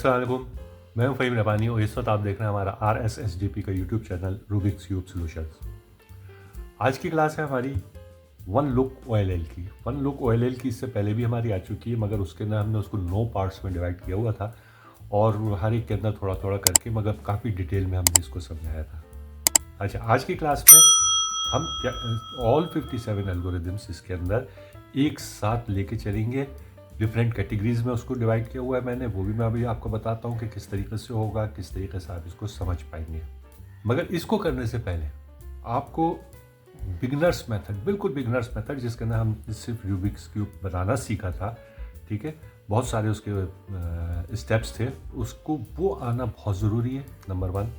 अस्सलाम वालेकुम। मैं हूं फ़हीम रबानी और इस वक्त आप देख रहे हैं हमारा RSSDP का YouTube channel Rubik's cube solutions. आज की क्लास है हमारी वन लुक OLL की। वन लुक OLL की इससे पहले भी हमारी आ चुकी है, मगर उसके अंदर हमने उसको 9 पार्ट्स में डिवाइड किया हुआ था और हर एक के अंदर थोड़ा थोड़ा करके, मगर काफ़ी डिटेल में हमने इसको समझाया था। अच्छा, आज की क्लास में हम क्या ऑल 57 एल्गोरिदम्स इसके अंदर एक साथ लेके चलेंगे। डिफरेंट कैटेगरीज में उसको डिवाइड किया हुआ है मैंने, वो भी मैं अभी आपको बताता हूँ कि किस तरीके से होगा, किस तरीके से आप इसको समझ पाएंगे। मगर इसको करने से पहले आपको बिगनर्स मेथड, बिल्कुल बिगनर्स मेथड, जिसके अंदर हम सिर्फ रूबिक्स क्यूब बनाना सीखा था, ठीक है, बहुत सारे उसके स्टेप्स थे, उसको वो आना बहुत ज़रूरी है, नंबर 1।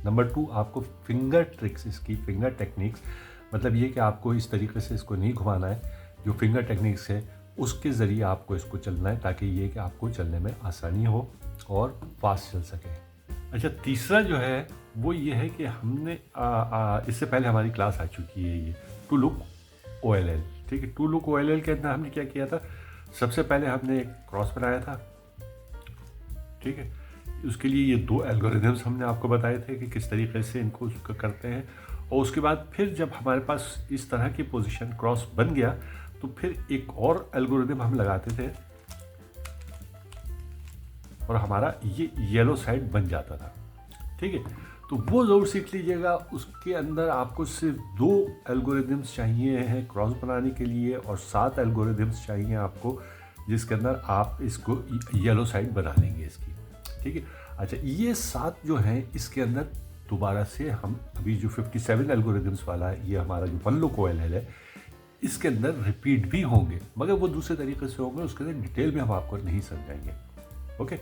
नंबर 2, आपको फिंगर ट्रिक्स, इसकी फिंगर टेक्निक्स, मतलब ये कि आपको इस तरीके से इसको नहीं घुमाना है, जो फिंगर टेक्निक्स है उसके ज़रिए आपको इसको चलना है, ताकि ये कि आपको चलने में आसानी हो और फास्ट चल सके। अच्छा, तीसरा जो है वो ये है कि हमने इससे पहले हमारी क्लास आ चुकी है ये टू लुक OLL, ठीक है। टू लुक OLL के अंदर हमने क्या किया था, सबसे पहले हमने एक क्रॉस बनाया था, ठीक है। उसके लिए ये 2 एल्गोरिदम्स हमने आपको बताए थे कि किस तरीके से इनको उसको करते हैं, और उसके बाद फिर जब हमारे पास इस तरह की पोजीशन क्रॉस बन गया तो फिर एक और एल्गोरिदम हम लगाते थे और हमारा ये येलो साइड बन जाता था, ठीक है। तो वो ज़रूर सीख लीजिएगा। उसके अंदर आपको सिर्फ 2 एल्गोरिदम्स चाहिए हैं क्रॉस बनाने के लिए और 7 एल्गोरिदम्स चाहिए आपको, जिसके अंदर आप इसको येलो साइड बना लेंगे इसकी, ठीक है। अच्छा, ये 7 जो हैं इसके अंदर दोबारा से हम अभी जो 57 एल्गोरिदम्स वाला है, ये हमारा जो वन लुक OLL है, इसके अंदर रिपीट भी होंगे, मगर वो दूसरे तरीके से होंगे, उसके अंदर डिटेल में हम आपको नहीं समझाएंगे, ओके।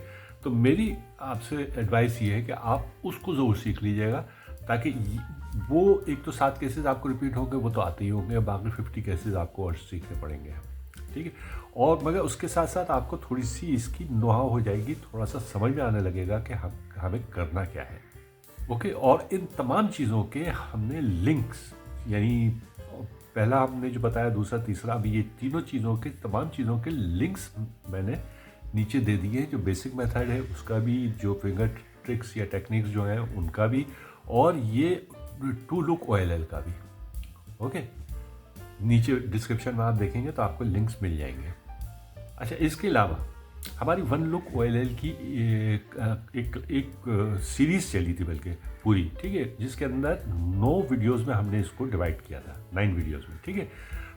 तो मेरी आपसे एडवाइस ये है कि आप उसको ज़रूर सीख लीजिएगा, ताकि वो एक तो 7 केसेस आपको रिपीट होंगे, वो तो आते ही होंगे, बाकी 50 केसेस आपको और सीखने पड़ेंगे, ठीक है। और मगर उसके साथ साथ आपको थोड़ी सी इसकी नोहाव हो जाएगी, थोड़ा सा समझ में आने लगेगा कि हमें करना क्या है, ओके। और इन तमाम चीज़ों के हमने लिंक्स, यानी पहला हमने जो बताया, दूसरा, तीसरा, अब ये तीनों चीज़ों के, तमाम चीज़ों के लिंक्स मैंने नीचे दे दिए, जो बेसिक मेथड है उसका भी, जो फिंगर ट्रिक्स या टेक्निक्स जो हैं उनका भी, और ये टू लुक OLL का भी, ओके। नीचे डिस्क्रिप्शन में आप देखेंगे तो आपको लिंक्स मिल जाएंगे। अच्छा, इसके अलावा हमारी वन लुक OLL की एक सीरीज़ चली थी, बल्कि पूरी, ठीक है, जिसके अंदर 9 वीडियोस में हमने इसको डिवाइड किया था, 9 वीडियोस में, ठीक है।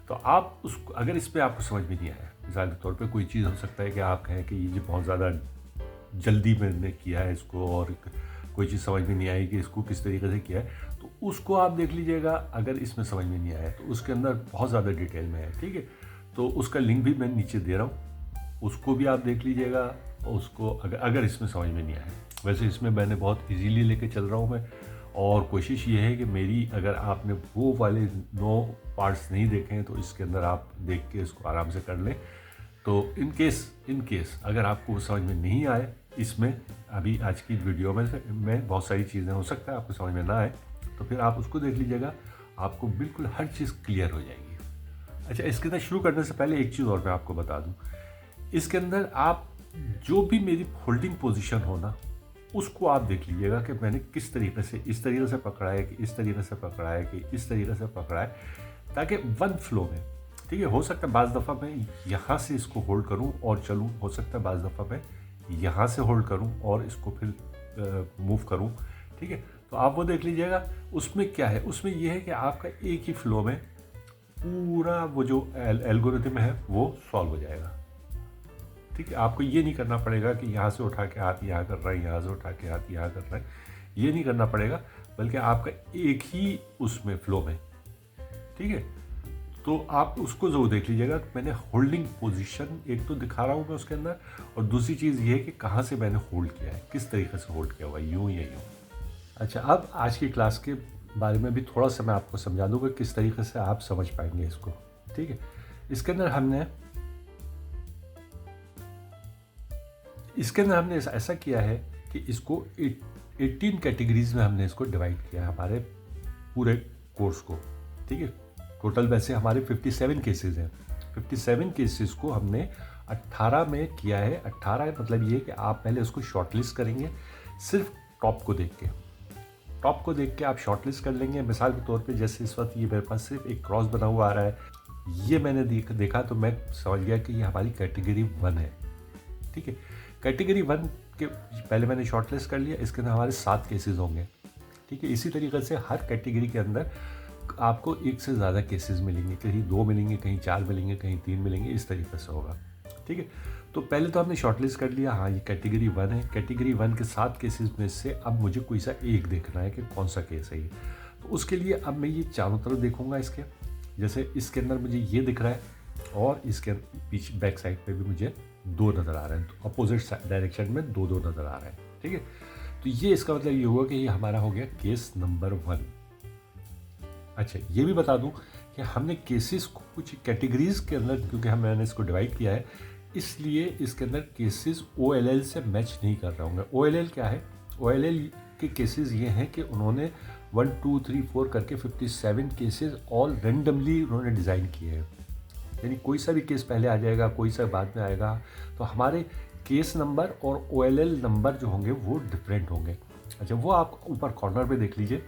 तो आप उसको, अगर इस पर आपको समझ में नहीं आया, मिसाल के तौर पे कोई चीज़ हो सकता है कि आप कहें कि ये बहुत ज़्यादा जल्दी मैंने किया है इसको, और कोई चीज़ समझ में नहीं आई कि इसको किस तरीके से किया है, तो उसको आप देख लीजिएगा। अगर इसमें समझ में नहीं आया तो उसके अंदर बहुत ज़्यादा डिटेल में है, ठीक है। तो उसका लिंक भी मैं नीचे दे रहा हूँ, उसको भी आप देख लीजिएगा। उसको अगर इसमें समझ में नहीं आया, वैसे इसमें मैंने बहुत ईजीली लेके चल रहा हूँ मैं, और कोशिश ये है कि मेरी, अगर आपने वो वाले 9 पार्ट्स नहीं देखे हैं तो इसके अंदर आप देख के इसको आराम से कर लें। तो इन केस अगर आपको समझ में नहीं आए इसमें, अभी आज की वीडियो में बहुत सारी चीज़ें हो सकता है आपको समझ में ना आए, तो फिर आप उसको देख लीजिएगा, आपको बिल्कुल हर चीज़ क्लियर हो जाएगी। अच्छा, इसके अंदर शुरू करने से पहले एक चीज़ और मैं आपको बता दूँ, इसके अंदर आप जो भी मेरी होल्डिंग पोजीशन हो ना, उसको आप देख लीजिएगा कि मैंने किस तरीके से, इस तरीके से पकड़ा है कि इस तरीके से पकड़ा है कि इस तरीके से पकड़ा है, ताकि वन फ्लो में, ठीक है। हो सकता है बाज़ दफ़ा मैं यहाँ से इसको होल्ड करूँ और चलूँ, हो सकता है बाज़ दफ़ा मैं यहाँ से होल्ड करूँ और इसको फिर मूव करूँ, ठीक है। तो आप वो देख लीजिएगा। उसमें क्या है, उसमें यह है कि आपका एक ही फ्लो में पूरा वो जो एल्गोरिथम है वो सॉल्व हो जाएगा, ठीक है। आपको ये नहीं करना पड़ेगा कि यहाँ से उठा के हाथ यहाँ कर रहा है, यहाँ से उठा के हाथ यहाँ कर रहा है, ये नहीं करना पड़ेगा, बल्कि आपका एक ही उसमें फ्लो में, ठीक है। तो आप उसको ज़रूर देख लीजिएगा। मैंने होल्डिंग पोजीशन एक तो दिखा रहा हूँ मैं उसके अंदर, और दूसरी चीज़ ये है कि कहाँ से मैंने होल्ड किया है, किस तरीके से होल्ड किया हुआ है, यूँ या यूँ। अच्छा, अब आज की क्लास के बारे में भी थोड़ा सा मैं आपको समझा दूँगा किस तरीके से आप समझ पाएंगे इसको, ठीक है। इसके अंदर हमने ऐसा किया है कि इसको 18 कैटेगरीज में हमने इसको डिवाइड किया है, हमारे पूरे कोर्स को, ठीक है। टोटल वैसे हमारे 57 केसेस हैं। 57 केसेस को हमने 18 में किया है। 18 मतलब ये कि आप पहले उसको शॉर्टलिस्ट करेंगे सिर्फ टॉप को देख के। टॉप को देख के आप शॉर्टलिस्ट कर लेंगे। मिसाल के तौर पे जैसे इस वक्त ये मेरे पास सिर्फ एक क्रॉस बना हुआ आ रहा है, ये मैंने देखा तो मैं समझ गया कि ये हमारी कैटेगरी 1 है। ठीक है, कैटेगरी 1 के पहले मैंने शॉर्टलिस्ट कर लिया, इसके अंदर हमारे 7 केसेस होंगे। ठीक है, इसी तरीके से हर कैटेगरी के अंदर आपको एक से ज़्यादा केसेस मिलेंगे, कहीं 2 मिलेंगे, कहीं 4 मिलेंगे, कहीं 3 मिलेंगे, इस तरीके से होगा। ठीक है, तो पहले तो हमने शॉर्टलिस्ट कर लिया, हाँ ये कैटेगरी 1 है। कैटेगरी 1 के 7 केसेस में से अब मुझे कोई सा एक देखना है कि कौन सा केस है ये। तो उसके लिए अब मैं ये चारों तरफ देखूंगा इसके। जैसे इसके अंदर मुझे ये दिख रहा है और इसके पीछे बैक साइड पे भी मुझे 2 नज़र आ रहे हैं, तो अपोजिट डायरेक्शन में 2-2 नज़र आ रहे हैं। ठीक है, तो ये इसका मतलब ये हुआ कि ये हमारा हो गया केस नंबर 1। अच्छा, ये भी बता दूं कि हमने केसेस को कुछ कैटेगरीज के अंदर, क्योंकि मैंने इसको डिवाइड किया है, इसलिए इसके अंदर केसेस OLL से मैच नहीं कर रहा हूँ। OLL क्या है? OLL के केसेस ये हैं कि उन्होंने 1 2 3 4 करके 57 केसेस ऑल रेंडमली उन्होंने डिज़ाइन किए हैं। यानी कोई सा भी केस पहले आ जाएगा, कोई सा बाद में आएगा, तो हमारे केस नंबर और OLL नंबर जो होंगे वो डिफरेंट होंगे। अच्छा, वो आप ऊपर कॉर्नर पे देख लीजिए।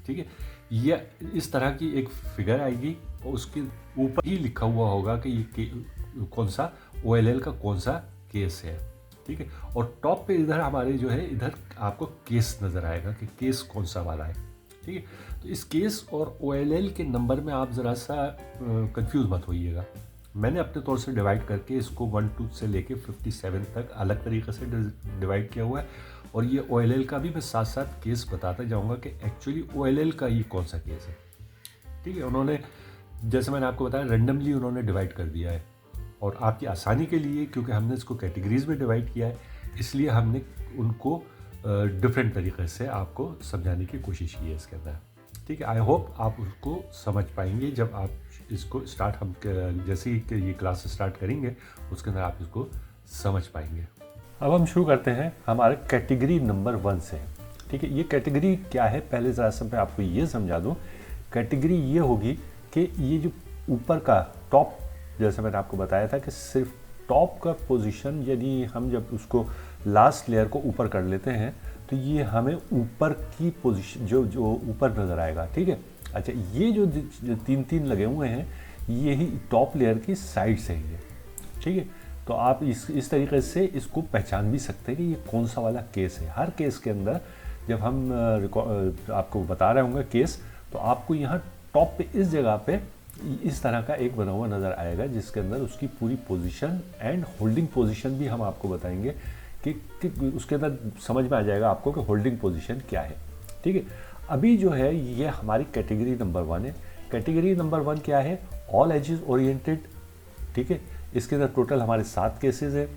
ठीक है, ये इस तरह की एक फिगर आएगी और उसके ऊपर ही लिखा हुआ होगा कि ये कौन सा OLL का कौन सा केस है। ठीक है, और टॉप पे इधर हमारे जो है इधर आपको केस नज़र आएगा कि केस कौन सा वाला है। ठीक है, तो इस केस और OLL के नंबर में आप ज़रा सा कंफ्यूज मत होइएगा। मैंने अपने तौर से डिवाइड करके इसको 1 2 से लेके 57 तक अलग तरीके से डिवाइड किया हुआ है, और ये OLL का भी मैं साथ साथ केस बताता जाऊंगा कि एक्चुअली OLL का ये कौन सा केस है। ठीक है, उन्होंने जैसे मैंने आपको बताया रेंडमली उन्होंने डिवाइड कर दिया है, और आपकी आसानी के लिए क्योंकि हमने इसको कैटेगरीज में डिवाइड किया है, इसलिए हमने उनको डिफरेंट तरीके से आपको समझाने की कोशिश की है इसके अंदर। ठीक है, आई होप आप उसको समझ पाएंगे जब आप इसको स्टार्ट, हम जैसे ही ये क्लास स्टार्ट करेंगे उसके अंदर आप इसको समझ पाएंगे। अब हम शुरू करते हैं हमारे कैटेगरी नंबर 1 से। ठीक है, ये कैटेगरी क्या है पहले ज़रा सा मैं आपको ये समझा दूँ। कैटेगरी ये होगी कि ये जो ऊपर का टॉप, जैसे मैंने आपको बताया था कि सिर्फ टॉप का पोजीशन, यदि हम जब उसको लास्ट लेयर को ऊपर कर लेते हैं तो ये हमें ऊपर की पोजीशन जो ऊपर नज़र आएगा। ठीक है, अच्छा, ये जो 3-3 लगे हुए हैं यही टॉप लेयर की साइड से है। ठीक है, तो आप इस तरीके से इसको पहचान भी सकते हैं कि ये कौन सा वाला केस है। हर केस के अंदर जब हम आपको बता रहे होंगे केस, तो आपको यहाँ टॉप पे इस जगह पे इस तरह का एक बना हुआ नज़र आएगा जिसके अंदर उसकी पूरी पोजीशन एंड होल्डिंग पोजीशन भी हम आपको बताएंगे कि उसके अंदर समझ में आ जाएगा आपको कि होल्डिंग पोजीशन क्या है। ठीक है, अभी जो है ये हमारी कैटेगरी नंबर 1 है। कैटेगरी नंबर 1 क्या है? All ages oriented. ठीक है, इसके अंदर टोटल हमारे 7 केसेस हैं।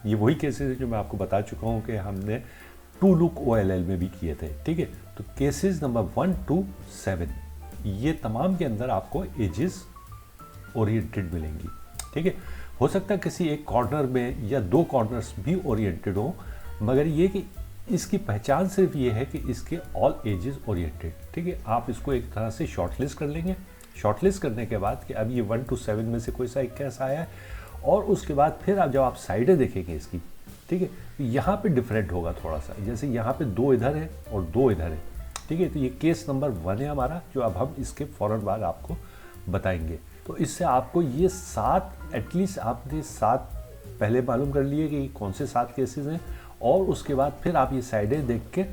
ये वही केसेस हैं जो मैं आपको बता चुका हूँ कि हमने 2 लुक OLL में भी किए थे। ठीक है, तो केसेस नंबर 1 to 7 ये तमाम के अंदर आपको एजेस ओरिएंटेड मिलेंगी। ठीक है, हो सकता है किसी एक कॉर्नर में या 2 कॉर्नर्स भी ओरिएंटेड हो, मगर ये कि इसकी पहचान सिर्फ ये है कि इसके ऑल एजेस ओरिएंटेड। ठीक है, आप इसको एक तरह से शॉर्टलिस्ट कर लेंगे। शॉर्टलिस्ट करने के बाद कि अब ये 1 to 7 में से कोई सा एक कैसा आया है, और उसके बाद फिर आप जब आप साइडें देखेंगे इसकी, ठीक है, तो यहाँ पे डिफरेंट होगा थोड़ा सा। जैसे यहाँ पे 2 इधर है और 2 इधर है। ठीक है, तो ये केस नंबर 1 है हमारा, जो अब हम इसके फ़ौरन बाद आपको बताएंगे। तो इससे आपको ये 7 एटलीस्ट आपने 7 पहले मालूम कर लिए कि कौन से 7 केसेस हैं, और उसके बाद फिर आप ये साइडें देख के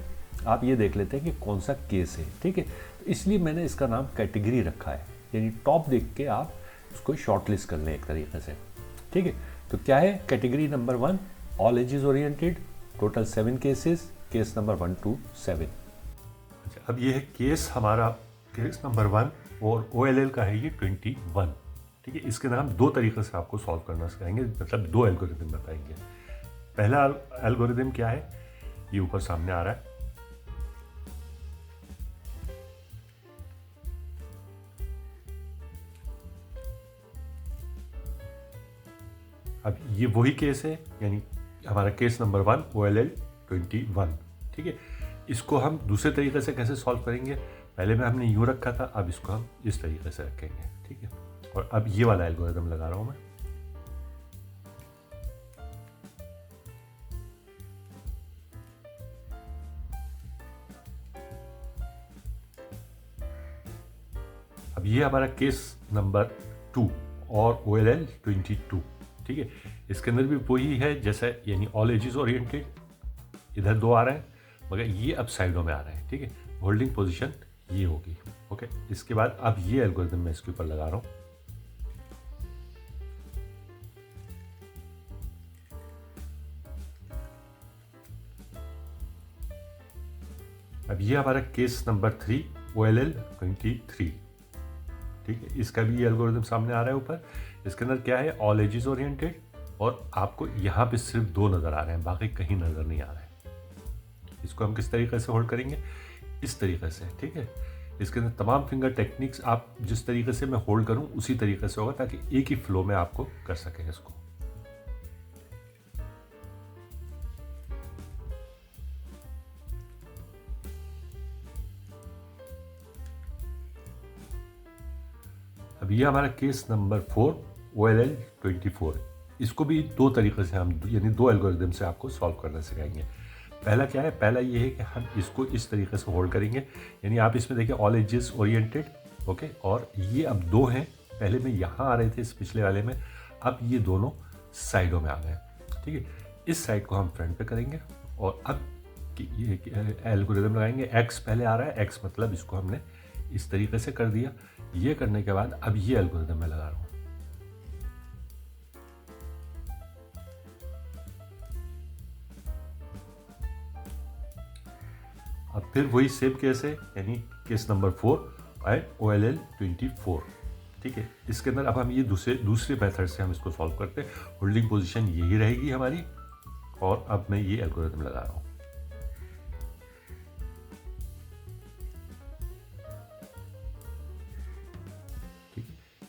आप ये देख लेते हैं कि कौन सा केस है। ठीक है, तो इसलिए मैंने इसका नाम कैटेगरी रखा है, यानी टॉप देख के आप उसको शॉर्टलिस्ट कर लें एक तरीके से। ठीक है, तो क्या है category number 1? All ages oriented, total 7 cases, case number 1 to 7। अच्छा, अब ये है केस हमारा, केस नंबर 1, और OLL का है ये 21। ठीक है, इसके अंदर हम 2 तरीके से आपको सॉल्व करना सिखाएंगे, मतलब 2 एल्गोरिथम बताएंगे। पहला एल्गोरिथम क्या है, ये ऊपर सामने आ रहा है। अब ये वही केस है, यानी हमारा केस नंबर 1 OLL 21। ठीक है, इसको हम दूसरे तरीके से कैसे सॉल्व करेंगे? पहले में हमने यूँ रखा था, अब इसको हम इस तरीके से रखेंगे। ठीक है, और अब ये वाला एल्गोरिथम लगा रहा हूँ मैं। अब ये हमारा केस नंबर 2 और OLL 22, ठीक है। इसके अंदर भी वही है जैसा, यानी ऑल एजेस ओरिएंटेड, इधर 2 आ रहे हैं मगर ये अब साइडों में आ रहे हैं, ठीक है। होल्डिंग पोजीशन ये होगी, ओके। इसके बाद अब ये एल्गोरिथम मैं इसके ऊपर लगा रहा हूँ। अब ये हमारा केस नंबर 3 OLL 23, ठीक है। इसका भी ये एल्गोरिथम सामने आ रहा है ऊपर। इसके अंदर क्या है, ऑल एजेस ओरिएंटेड, और आपको यहाँ पे सिर्फ 2 नज़र आ रहे हैं, बाकी कहीं नज़र नहीं आ रहे हैं। इसको हम किस तरीके से होल्ड करेंगे, इस तरीके से, ठीक है। इसके अंदर तमाम फिंगर टेक्निक्स आप जिस तरीके से मैं होल्ड करूँ उसी तरीके से होगा, ताकि एक ही फ्लो में आपको कर सकें इसको। अब ये हमारा केस नंबर 4 OLL 24। इसको भी 2 तरीके से हम, यानी 2 एल्गोरिदम से आपको सॉल्व करना सिखाएंगे। पहला क्या है, पहला ये है कि हम इसको इस तरीके से होल्ड करेंगे, यानी आप इसमें देखिए ऑल एजेस ओरिएंटेड, ओके। और ये अब 2 हैं, पहले में यहाँ आ रहे थे इस पिछले वाले में, अब ये दोनों साइडों में आ गए, ठीक है। इस साइड को हम फ्रंट पे करेंगे और अब ये एल्गोरिदम लगाएंगे। एक्स पहले आ रहा है, एक्स मतलब इसको हमने इस तरीके से कर दिया। ये करने के बाद अब ये एल्गोरिथम मैं लगा रहा हूँ। अब फिर वही सेम केस है, यानी केस नंबर 4 एंड OLL 24, ठीक है। इसके अंदर अब हम ये दूसरे मेथड से हम इसको सॉल्व करते हैं। होल्डिंग पोजीशन यही रहेगी हमारी, और अब मैं ये एल्गोरिथम लगा रहा हूँ।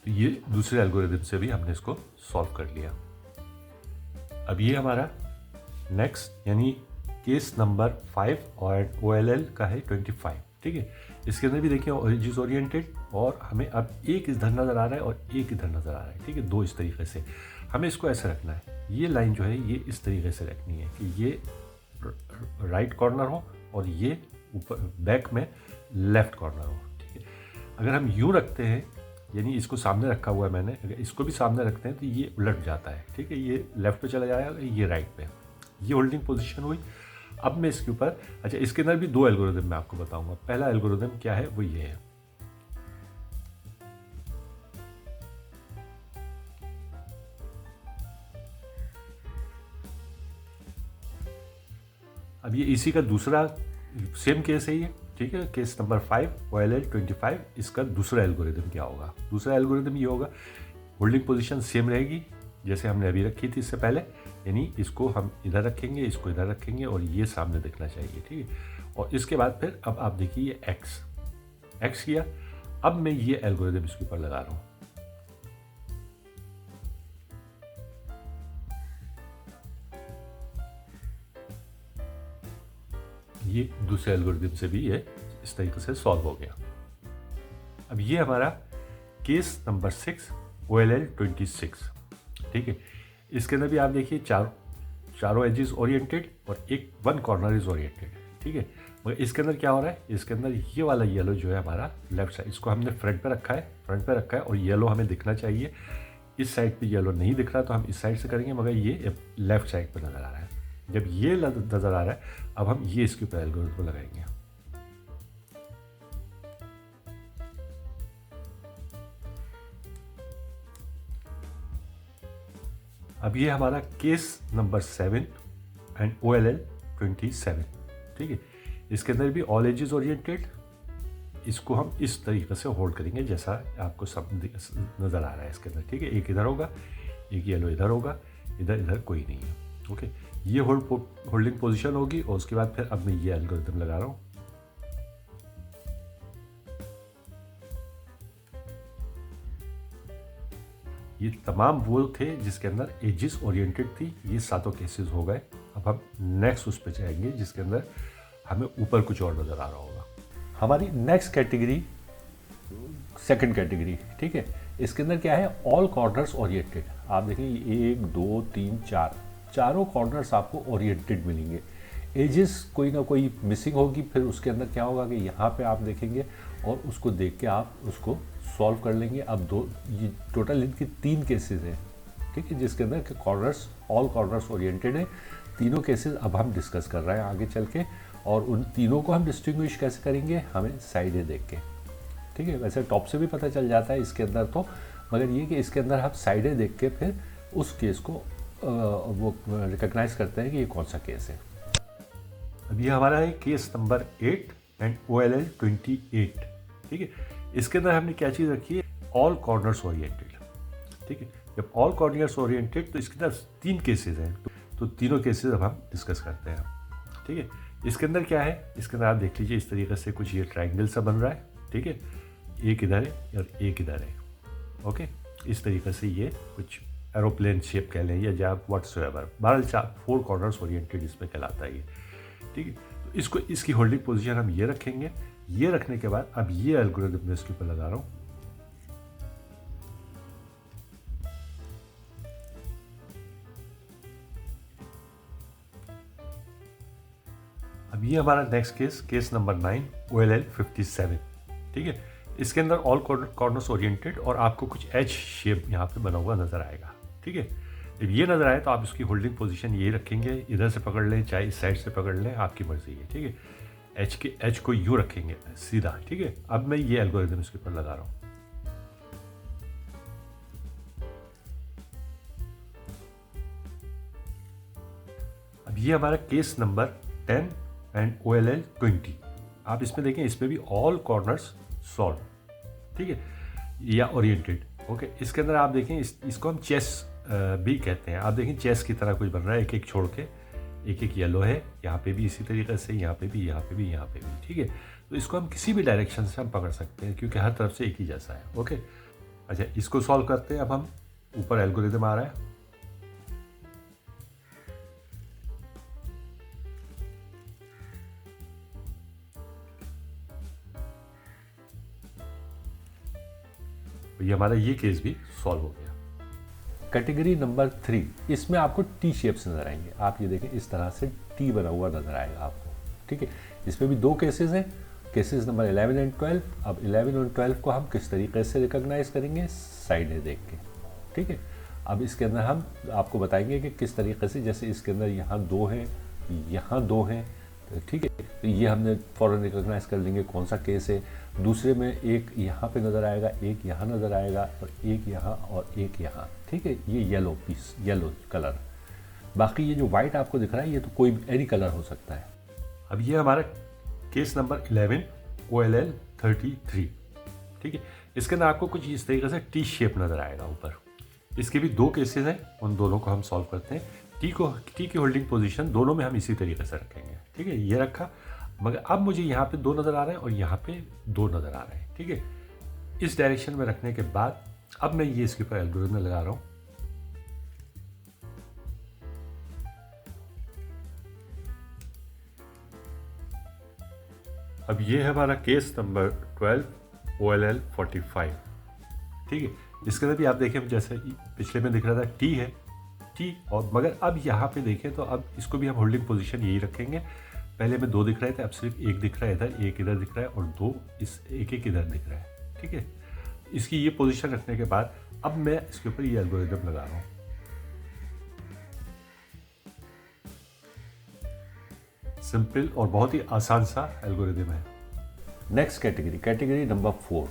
तो ये दूसरे एल्गोरिथम से भी हमने इसको सॉल्व कर लिया। अब ये हमारा नेक्स्ट, यानी केस नंबर 5 और OLL का है 25, ठीक है। इसके अंदर भी देखिए एजेस ओरिएंटेड, और हमें अब एक इधर नज़र आ रहा है और एक इधर नज़र आ रहा है, ठीक है। 2 इस तरीके से हमें इसको ऐसे रखना है। ये लाइन जो है ये इस तरीके से रखनी है कि ये राइट कॉर्नर हो और ये ऊपर बैक में लेफ्ट कॉर्नर हो, ठीक है। अगर हम यूँ रखते हैं, यानी इसको सामने रखा हुआ है मैंने, अगर इसको भी सामने रखते हैं तो ये उलट जाता है, ठीक है। ये लेफ्ट पे चला जाएगा, ये राइट पे। ये होल्डिंग पोजीशन हुई। अब मैं इसके ऊपर, अच्छा, इसके अंदर भी 2 एल्गोरिथम मैं आपको बताऊंगा। पहला एल्गोरिथम क्या है, वो ये है। अब ये इसी का दूसरा सेम केस है ये, ठीक है। केस नंबर 5 OLL 25, इसका दूसरा एल्गोरिथम क्या होगा। दूसरा एल्गोरिथम ये होगा, होल्डिंग पोजीशन सेम रहेगी जैसे हमने अभी रखी थी इससे पहले, यानी इसको हम इधर रखेंगे, इसको इधर रखेंगे, और ये सामने दिखना चाहिए, ठीक है। और इसके बाद फिर अब आप देखिए ये एक्स किया। अब मैं ये एल्गोरिथम इसके ऊपर लगा रहा हूँ। ये दूसरे एल्गोरिथम से भी ये इस तरीके से सॉल्व हो गया। अब ये हमारा केस नंबर 6 OLL 26, ठीक है। इसके अंदर भी आप देखिए चारों एजेस ओरिएंटेड और वन कॉर्नर इज ओरिएंटेड, ठीक है। मगर इसके अंदर क्या हो रहा है, इसके अंदर ये वाला येलो जो है हमारा लेफ्ट साइड, इसको हमने फ्रंट पे रखा है और येलो हमें दिखना चाहिए। इस साइड पे येलो नहीं दिख रहा तो हम इस साइड से करेंगे, मगर ये लेफ्ट साइड पे नज़र आ रहा है। जब ये नज़र आ रहा है, अब हम ये इसके ऊपर एल्गोरिथम लगाएंगे। अब ये हमारा केस नंबर 7 एंड OLL 27, ठीक है। इसके अंदर भी ऑल एजेस ओरिएंटेड, इसको हम इस तरीके से होल्ड करेंगे जैसा आपको सब नज़र आ रहा है इसके अंदर, ठीक है। एक इधर होगा, एक येलो इधर होगा, इधर कोई नहीं है, ओके। ये होल्डिंग पोजीशन होगी, और उसके बाद फिर अब मैं ये एल्गोरिथम लगा रहा हूँ। ये तमाम वो थे जिसके अंदर एजेस ओरिएंटेड थी, ये 7 केसेस हो गए। अब हम नेक्स्ट उस पर जाएंगे जिसके अंदर हमें ऊपर कुछ और नज़र आ रहा होगा। हमारी नेक्स्ट कैटेगरी, सेकंड कैटेगरी, ठीक है। इसके अंदर क्या है, ऑल कॉर्नर्स ओरिएंटेड। आप देखिए 1 2 3 4, चारों कॉर्नर्स आपको ओरिएंटेड मिलेंगे। एजेस कोई ना कोई मिसिंग होगी, फिर उसके अंदर क्या होगा कि यहाँ पे आप देखेंगे और उसको देख के आप उसको सॉल्व कर लेंगे। अब ये टोटल इनकी 3 केसेस हैं, ठीक है, जिसके अंदर के कॉर्नर्स ऑल कॉर्नर्स ओरिएंटेड है। तीनों केसेस अब हम डिस्कस कर रहे हैं आगे चल के, और उन तीनों को हम डिस्टिंग्विश कैसे करेंगे, हमें साइडें देख के, ठीक है। वैसे टॉप से भी पता चल जाता है इसके अंदर तो, मगर ये कि इसके अंदर हम साइडें देख के फिर उस केस को वो रिकॉग्नाइज करते हैं कि ये कौन सा केस है। अब ये हमारा है केस नंबर 8 एंड OLL 28, ठीक है। इसके अंदर हमने क्या चीज़ रखी है, ऑल कॉर्नर्स ओरिएंटेड, ठीक है। जब ऑल कॉर्नर्स ओरिएंटेड तो इसके अंदर 3 केसेस हैं, तो तीनों केसेस अब हम डिस्कस करते हैं, ठीक है। इसके अंदर क्या है, इसके अंदर आप देख लीजिए इस तरीके से कुछ ये ट्राइंगल सा बन रहा है, ठीक है। एक इधर है और एक इधर है, ओके। इस तरीके से ये कुछ एरोप्लेन शेप कह लें या जब व्हाट्सएवर, बहरहाल 4 कॉर्नर्स ओरिएंटेड इसमें कहलाता है ये, ठीक है। तो इसको इसकी होल्डिंग पोजीशन हम ये रखेंगे। ये रखने के बाद अब ये एल्गोरिथम मैं इसके ऊपर लगा रहा हूँ। अब ये हमारा नेक्स्ट केस नंबर 9 OLL 57, ठीक है। इसके अंदर ऑल कॉर्नर्स ओरिएंटेड और आपको कुछ एच शेप यहाँ पे बना हुआ नजर आएगा, ठीक है। जब ये नजर आए तो आप इसकी होल्डिंग पोजीशन ये रखेंगे, इधर से पकड़ लें चाहे इस साइड से पकड़ लें, आपकी मर्जी है, ठीक है। एच को यूँ रखेंगे सीधा, ठीक है। अब मैं ये एल्गोरिथम इसके ऊपर लगा रहा हूँ। अब ये हमारा केस नंबर 10 एंड OLL 20। आप इसमें देखें, इसमें भी ऑल कॉर्नर्स सॉल्व, ठीक है, या ओरिएंटेड, ओके। इसके अंदर आप देखें इसको हम चेस भी कहते हैं। आप देखें चेस की तरह कुछ बन रहा है, एक एक छोड़ के, एक एक येलो है, यहाँ पे भी इसी तरीके से, यहाँ पे भी, यहाँ पे भी, यहाँ पे भी, ठीक है। तो इसको हम किसी भी डायरेक्शन से हम पकड़ सकते हैं क्योंकि हर तरफ से एक ही जैसा है, ओके। अच्छा, इसको सॉल्व करते हैं। अब हम ऊपर एल्गोरिथम आ रहा है। ये हमारा ये केस भी सॉल्व हो गया। कैटेगरी नंबर 3, इसमें आपको टी शेप्स नजर आएंगे। आप ये देखें इस तरह से टी बना हुआ नजर आएगा आपको, ठीक है। इसमें भी 2 केसेस हैं, केसेस नंबर 11 एंड 12। अब 11 और 12 को हम किस तरीके से रिकॉग्नाइज करेंगे, साइडें देख के, ठीक है। अब इसके अंदर हम आपको बताएंगे कि किस तरीके से, जैसे इसके अंदर यहाँ 2 हैं, यहाँ 2 हैं, ठीक है। तो ये हमने फ़ौरन रिकॉग्नाइज कर लेंगे कौन सा केस है। दूसरे में एक यहाँ पे नज़र आएगा, एक यहाँ नज़र आएगा, और एक यहाँ और एक यहाँ, ठीक है। ये येलो पीस, येलो कलर। बाकी ये जो वाइट आपको दिख रहा है ये तो कोई एनी कलर हो सकता है। अब ये हमारा केस नंबर 11 OLL 33, ठीक है। इसके अंदर आपको कुछ इस तरीके से टी शेप नज़र आएगा ऊपर। इसके भी 2 केसेस हैं, उन दोनों को हम सॉल्व करते हैं। टी की होल्डिंग पोजीशन दोनों में हम इसी तरीके से रखेंगे, ठीक है। ये रखा, मगर अब मुझे यहाँ पे 2 नज़र आ रहे हैं और यहाँ पे 2 नज़र आ रहे हैं, ठीक है। इस डायरेक्शन में रखने के बाद अब मैं ये इसके ऊपर एल्गोरिथम लगा रहा हूँ। अब ये है हमारा केस नंबर 12 OLL 45, ठीक है। इसके अंदर भी आप देखें जैसे पिछले में दिख रहा था टी है, टी, और मगर अब यहाँ पे देखें तो अब इसको भी हम होल्डिंग पोजीशन यही रखेंगे। पहले में 2 दिख रहे थे, अब सिर्फ एक दिख रहा है इधर, एक इधर दिख रहा है, और 2 इस एक इधर दिख रहा है, ठीक है। इसकी ये पोजीशन रखने के बाद अब मैं इसके ऊपर ये एल्गोरिथम लगा रहा हूँ। सिंपल और बहुत ही आसान सा एल्गोरिथम है। Next category number 4।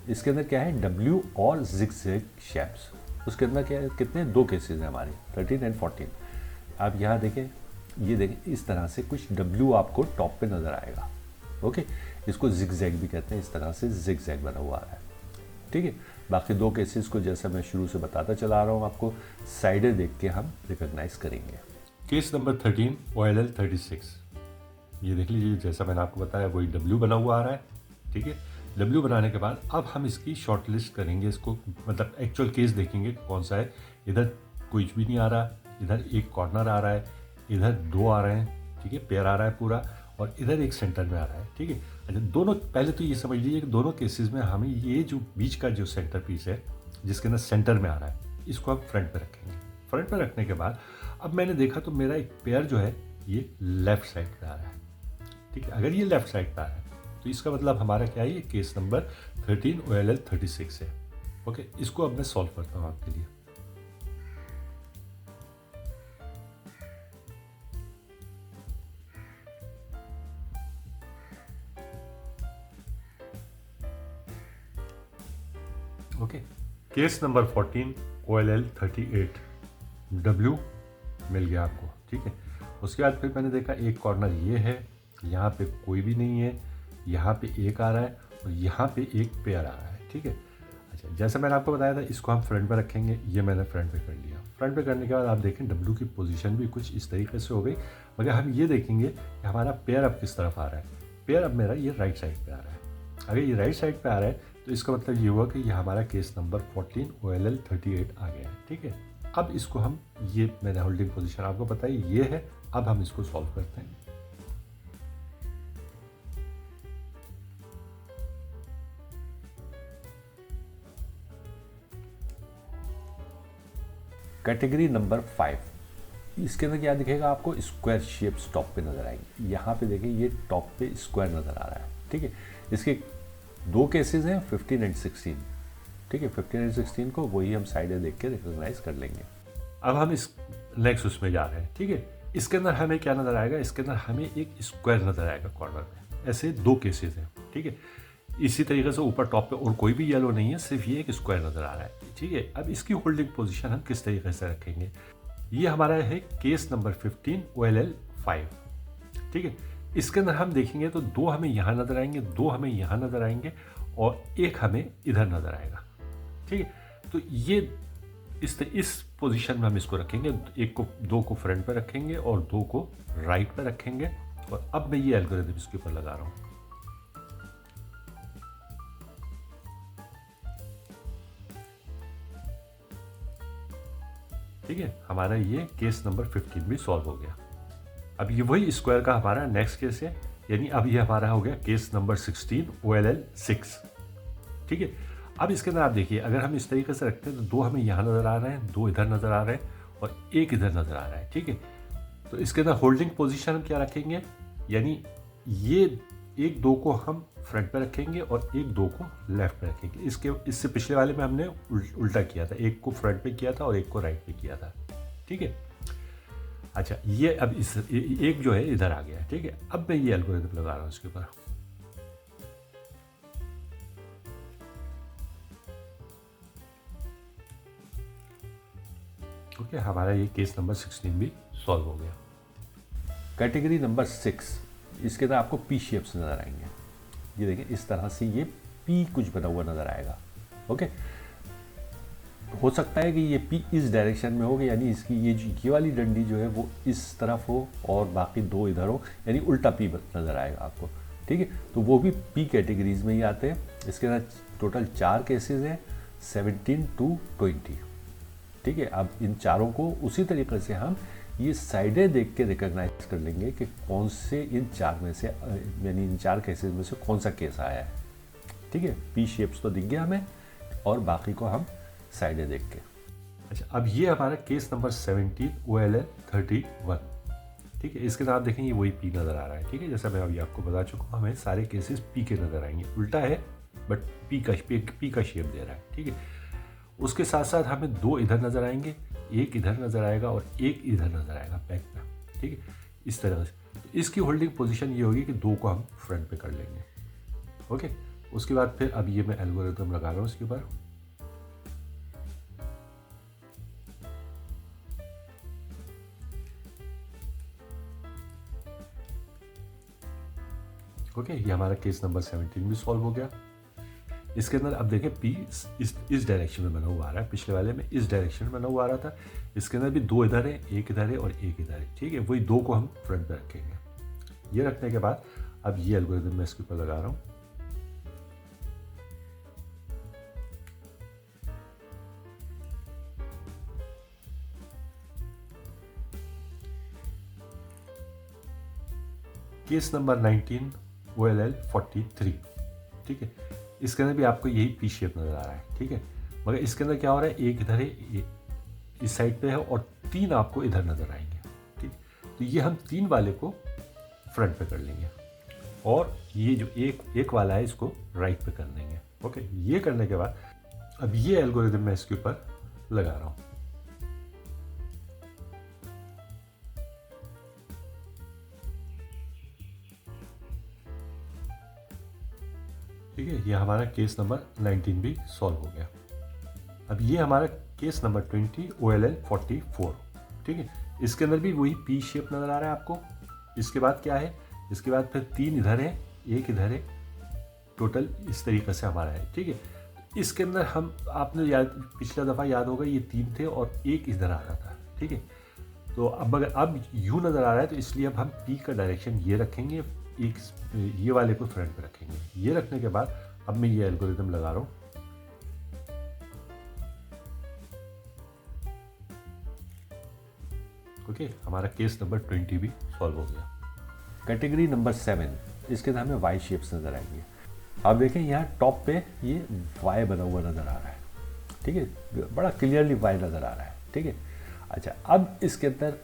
इसके अंदर क्या है, W और zigzag शेप्स। उसके अंदर क्या है, कितने 2 केसेस हैं हमारे, 13 एंड 14। आप यहाँ देखें, ये देखें इस तरह से कुछ W आपको टॉप पे नज़र आएगा, ओके। इसको zigzag भी कहते हैं, इस तरह से zigzag बना हुआ है, ठीक है। बाकी 2 केसेस को जैसा मैं शुरू से बताता चला आ रहा हूँ आपको, साइडें देख के हम रिकॉग्नाइज करेंगे। Case number 13 OLL 36। ये देख लीजिए, जैसा मैंने आपको बताया वही W बना हुआ आ रहा है, ठीक है। W बनाने के बाद अब हम इसकी शॉर्ट लिस्ट करेंगे, इसको मतलब एक्चुअल केस देखेंगे कौन सा है। इधर कुछ भी नहीं आ रहा, इधर एक कॉर्नर आ रहा है, इधर 2 आ रहे हैं, ठीक है, पेयर आ रहा है पूरा, और इधर एक सेंटर में आ रहा है, ठीक है। अच्छा, दोनों पहले तो ये समझ लीजिए कि दोनों केसेस में हमें ये जो बीच का जो सेंटर पीस है जिसके अंदर सेंटर में आ रहा है, इसको हम फ्रंट पे रखेंगे। फ्रंट पे रखने के बाद अब मैंने देखा तो मेरा एक पेयर जो है ये लेफ्ट साइड पे आ रहा है, ठीक है। अगर ये लेफ्ट साइड पे आ रहा है तो इसका मतलब हमारा क्या है, ये केस नंबर 13 OLL 36 है। ओके, इसको अब मैं सॉल्व करता हूँ आपके लिए। Okay, case number 14 OLL 38 W मिल गया आपको, ठीक है। उसके बाद फिर मैंने देखा एक कॉर्नर ये है, यहाँ पे कोई भी नहीं है, यहाँ पे एक आ रहा है और यहाँ पे एक पेयर आ रहा है, ठीक है। अच्छा, जैसे मैंने आपको बताया था इसको हम फ्रंट पे रखेंगे, ये मैंने फ्रंट पे कर लिया। फ्रंट पे करने के बाद आप देखें W की पोजीशन भी कुछ इस तरीके से हो गई, मगर हम ये देखेंगे कि हमारा पेयर अब किस तरफ आ रहा है। पेयर अब मेरा ये राइट साइड पे आ रहा है। अगर ये राइट साइड पे आ रहा है तो इसका मतलब ये हुआ कि ये हमारा केस नंबर 14 OLL 38 आ गया है, ठीक है। अब इसको हम, ये मैंने होल्डिंग पोजीशन आपको बताई ये है, अब हम इसको सॉल्व करते हैं। कैटेगरी नंबर 5, इसके अंदर क्या दिखेगा आपको, स्क्वायर शेप्स टॉप पे नजर आएंगे। यहाँ पे देखिए ये टॉप पे स्क्वायर नजर आ रहा है, ठीक है। इसके दो केसेस हैं 15 एंड 16, ठीक है। 15 एंड 16 को वही हम साइड देख के रिकॉग्नाइज कर लेंगे। अब हम इस नेक्स्ट उसमें जा रहे हैं, ठीक है। इसके अंदर हमें क्या नजर आएगा, इसके अंदर हमें एक स्क्वायर नजर आएगा कॉर्नर में। ऐसे दो केसेस हैं, ठीक है। इसी तरीके से ऊपर टॉप पे और कोई भी येलो नहीं है, सिर्फ ये एक स्क्वायर नजर आ रहा है, ठीक है। अब इसकी होल्डिंग पोजीशन हम किस तरीके से रखेंगे, ये हमारा है केस नंबर 15 OLL 5, ठीक है। इसके अंदर हम देखेंगे तो दो हमें यहाँ नजर आएंगे, दो हमें यहाँ नजर आएंगे और एक हमें इधर नजर आएगा, ठीक है। तो ये इस पोजीशन में हम इसको रखेंगे, एक को, दो को फ्रंट पे रखेंगे और दो को राइट पे रखेंगे। और अब मैं ये एल्गोरिथम इसके ऊपर लगा रहा हूँ। ठीक है, हमारा ये केस नंबर 15 भी सॉल्व हो गया। अब ये वही स्क्वायर का हमारा नेक्स्ट केस है, यानी अब ये हमारा हो गया केस नंबर 16 OLL 6, ठीक है। अब इसके अंदर आप देखिए, अगर हम इस तरीके से रखते हैं तो दो हमें यहाँ नज़र आ रहे हैं, दो इधर नज़र आ रहे हैं और एक इधर नज़र आ रहा है, ठीक है। तो इसके अंदर होल्डिंग पोजीशन हम क्या रखेंगे, यानी ये एक दो को हम फ्रंट पे रखेंगे और एक दो को लेफ्ट पे रखेंगे। इससे पिछले वाले में हमने उल्टा किया था, एक को फ्रंट पे किया था और एक को राइट पे किया था, ठीक है। अच्छा, ये अब इस एक जो है इधर आ गया है, ठीक है। अब मैं ये एल्गोरिथम लगा रहा हूँ इसके ऊपर। ओके, हमारा ये केस नंबर 16 भी सॉल्व हो गया। कैटेगरी नंबर 6, इसके अंदर आपको पी शेप्स नज़र आएंगे। ये देखिए इस तरह से ये पी कुछ बना हुआ नज़र आएगा, ओके। हो सकता है कि ये पी इस डायरेक्शन में हो, यानी इसकी ये वाली डंडी जो है वो इस तरफ हो और बाकी दो इधर हो, यानी उल्टा पी नज़र आएगा आपको, ठीक है। तो वो भी पी कैटेगरीज में ही आते हैं। इसके अंदर टोटल 4 केसेस हैं 17 to 20, ठीक है। अब इन चारों को उसी तरीके से हम ये साइडें देख के रिकॉग्नाइज कर लेंगे कि कौन से इन चार में से, यानी इन 4 केसेस में से कौन सा केस आया है, ठीक है। पी शेप्स तो दिख गया हमें और बाकी को हम साइडें देख के। अच्छा, अब ये हमारा केस नंबर 17 OLL 31, ठीक है। इसके साथ देखेंगे वही पी नज़र आ रहा है, ठीक है। जैसा मैं अभी आपको बता चुका हूँ, हमें सारे केसेस पी के नज़र आएंगे। उल्टा है बट पी का शेप दे रहा है, ठीक है। उसके साथ साथ हमें दो इधर नज़र आएंगे, एक इधर नज़र आएगा और एक इधर नज़र आएगा बैक पे, ठीक है। इस तरह से तो इसकी होल्डिंग पोजीशन ये होगी कि दो को हम फ्रंट पे कर लेंगे, ओके। उसके बाद फिर अब ये मैं एल्गोरिथम लगा रहा हूँ इसके ऊपर। ओके, ये हमारा केस नंबर 17 भी सॉल्व हो गया। इसके अंदर अब देखें पी इस डायरेक्शन में बना हुआ आ रहा है, पिछले वाले में इस डायरेक्शन में बना हुआ आ रहा था। इसके अंदर भी दो इधर है, एक इधर है और एक इधर है, ठीक है। वही दो को हम फ्रंट पे रखेंगे। ये रखने के बाद अब ये एल्गोरिथम मैं इसके ऊपर लगा रहा हूँ। केस नंबर 19 OLL 43, ठीक है। इसके अंदर भी आपको यही पी शेप नज़र आ रहा है, ठीक है। मगर इसके अंदर क्या हो रहा है, एक इधर है, इस साइड पे है और 3 आपको इधर नज़र आएंगे, ठीक। तो ये हम 3 वाले को फ्रंट पे कर लेंगे। और ये जो एक वाला है इसको राइट पे कर देंगे। ओके, ये करने के बाद अब ये एल्गोरिदम मैं इसके ऊपर लगा रहा हूँ। ठीक है, ये हमारा केस नंबर 19 भी सॉल्व हो गया। अब ये हमारा केस नंबर 20 OLL 44। ठीक है, इसके अंदर भी वही पी शेप नज़र आ रहा है आपको। इसके बाद क्या है, इसके बाद फिर 3 इधर है, 1 इधर है, टोटल इस तरीके से हमारा है। ठीक है, इसके अंदर हम आपने पिछला दफ़ा याद होगा ये 3 थे और 1 इधर आ रहा था। ठीक है, तो अब यू नज़र आ रहा है, तो इसलिए अब हम पी का डायरेक्शन ये रखेंगे, एक ये वाले को फ्रंट पे रखेंगे। ये रखने के बाद अब मैं ये एल्गोरिदम लगा रहा हूँ। ओके, हमारा केस नंबर 20 भी सॉल्व हो गया। कैटेगरी नंबर 7, इसके अंदर हमें वाई शेप्स नज़र आएंगे। आप देखें यहाँ टॉप पे ये वाई बना हुआ नज़र आ रहा है। ठीक है, बड़ा क्लियरली वाई नज़र आ रहा है। ठीक है, अच्छा, अब इसके अंदर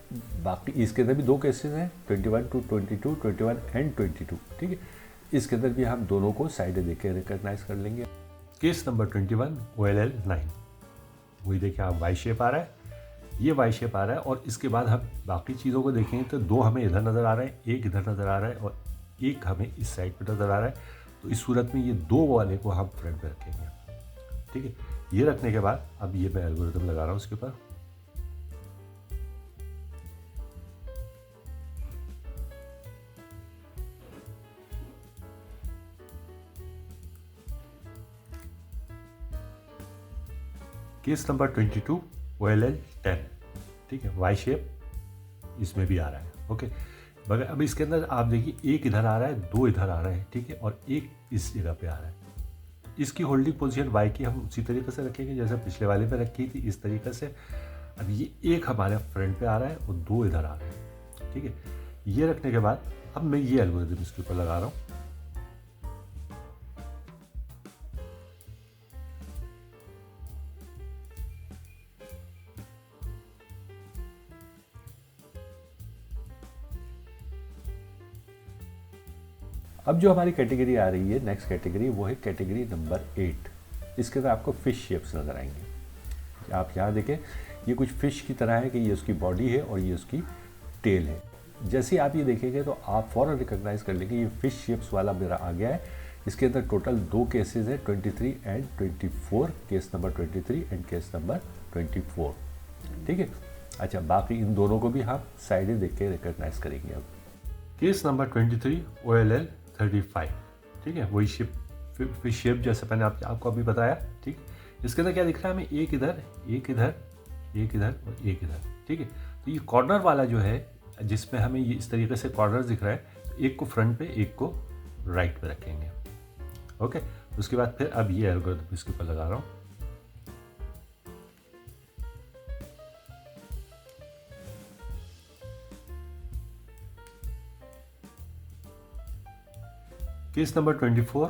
बाकी इसके अंदर भी 2 केसेस हैं, 21 to 22, 21 and 22। ठीक है, इसके अंदर भी हम दोनों को साइड देख के रिकॉग्नाइज कर लेंगे। केस नंबर 21 OLL 9, वही देखिए आप वाई शेप आ रहा है, ये वाई शेप आ रहा है। और इसके बाद हम बाकी चीज़ों को देखेंगे तो 2 हमें इधर नज़र आ रहे हैं, 1 इधर नज़र आ रहा है और 1 हमें इस साइड पर नज़र आ रहा है। तो इस सूरत में ये 2 वाले को हम फ्रंट पे रखेंगे। ठीक है, ये रखने के बाद अब ये मैं एल्गोरिदम लगा रहा हूँ इसके ऊपर। Case number 22 OLL 10। ठीक है, वाई शेप इसमें भी आ रहा है। ओके, मगर अब इसके अंदर आप देखिए 1 इधर आ रहा है, 2 इधर आ रहे हैं। ठीक है, और 1 इस जगह पे आ रहा है। इसकी होल्डिंग पोजीशन वाई की हम उसी तरीके से रखेंगे जैसे पिछले वाले पे रखी थी, इस तरीके से। अब ये 1 हमारे फ्रंट पे आ रहा है और 2 इधर आ रहे हैं। ठीक है, ये रखने के बाद अब मैं ये एल्गोरिदम इसके ऊपर लगा रहा हूँ। अब जो हमारी कैटेगरी आ रही है, नेक्स्ट कैटेगरी, वो है कैटेगरी नंबर 8। इसके अंदर आपको फिश शेप्स नज़र आएंगे। आप यहाँ देखें, ये कुछ फिश की तरह है कि ये उसकी बॉडी है और ये उसकी टेल है। जैसे आप ये देखेंगे तो आप फ़ौरन रिकॉग्नाइज कर लेंगे ये फिश शेप्स वाला मेरा आ गया है। इसके अंदर टोटल 2 केसेस है, 23 and 24, case number 23 and case number 24। ठीक है, अच्छा, बाकी इन दोनों को भी हम साइडें देख के रिकॉग्नाइज करेंगे। अब केस नंबर 23 OLL 35। ठीक है, वही फिश शेप जैसे मैंने आपको अभी बताया। ठीक, इसके अंदर क्या दिख रहा है हमें, 1 इधर, 1 इधर, 1 इधर और 1 इधर। ठीक है, तो ये कॉर्नर वाला जो है जिसमें हमें ये इस तरीके से कॉर्नर दिख रहा है, तो 1 को फ्रंट पे, 1 को राइट पे रखेंगे। ओके, उसके बाद फिर अब ये एल्गोरिथम इसके ऊपर लगा रहा हूँ। केस नंबर 24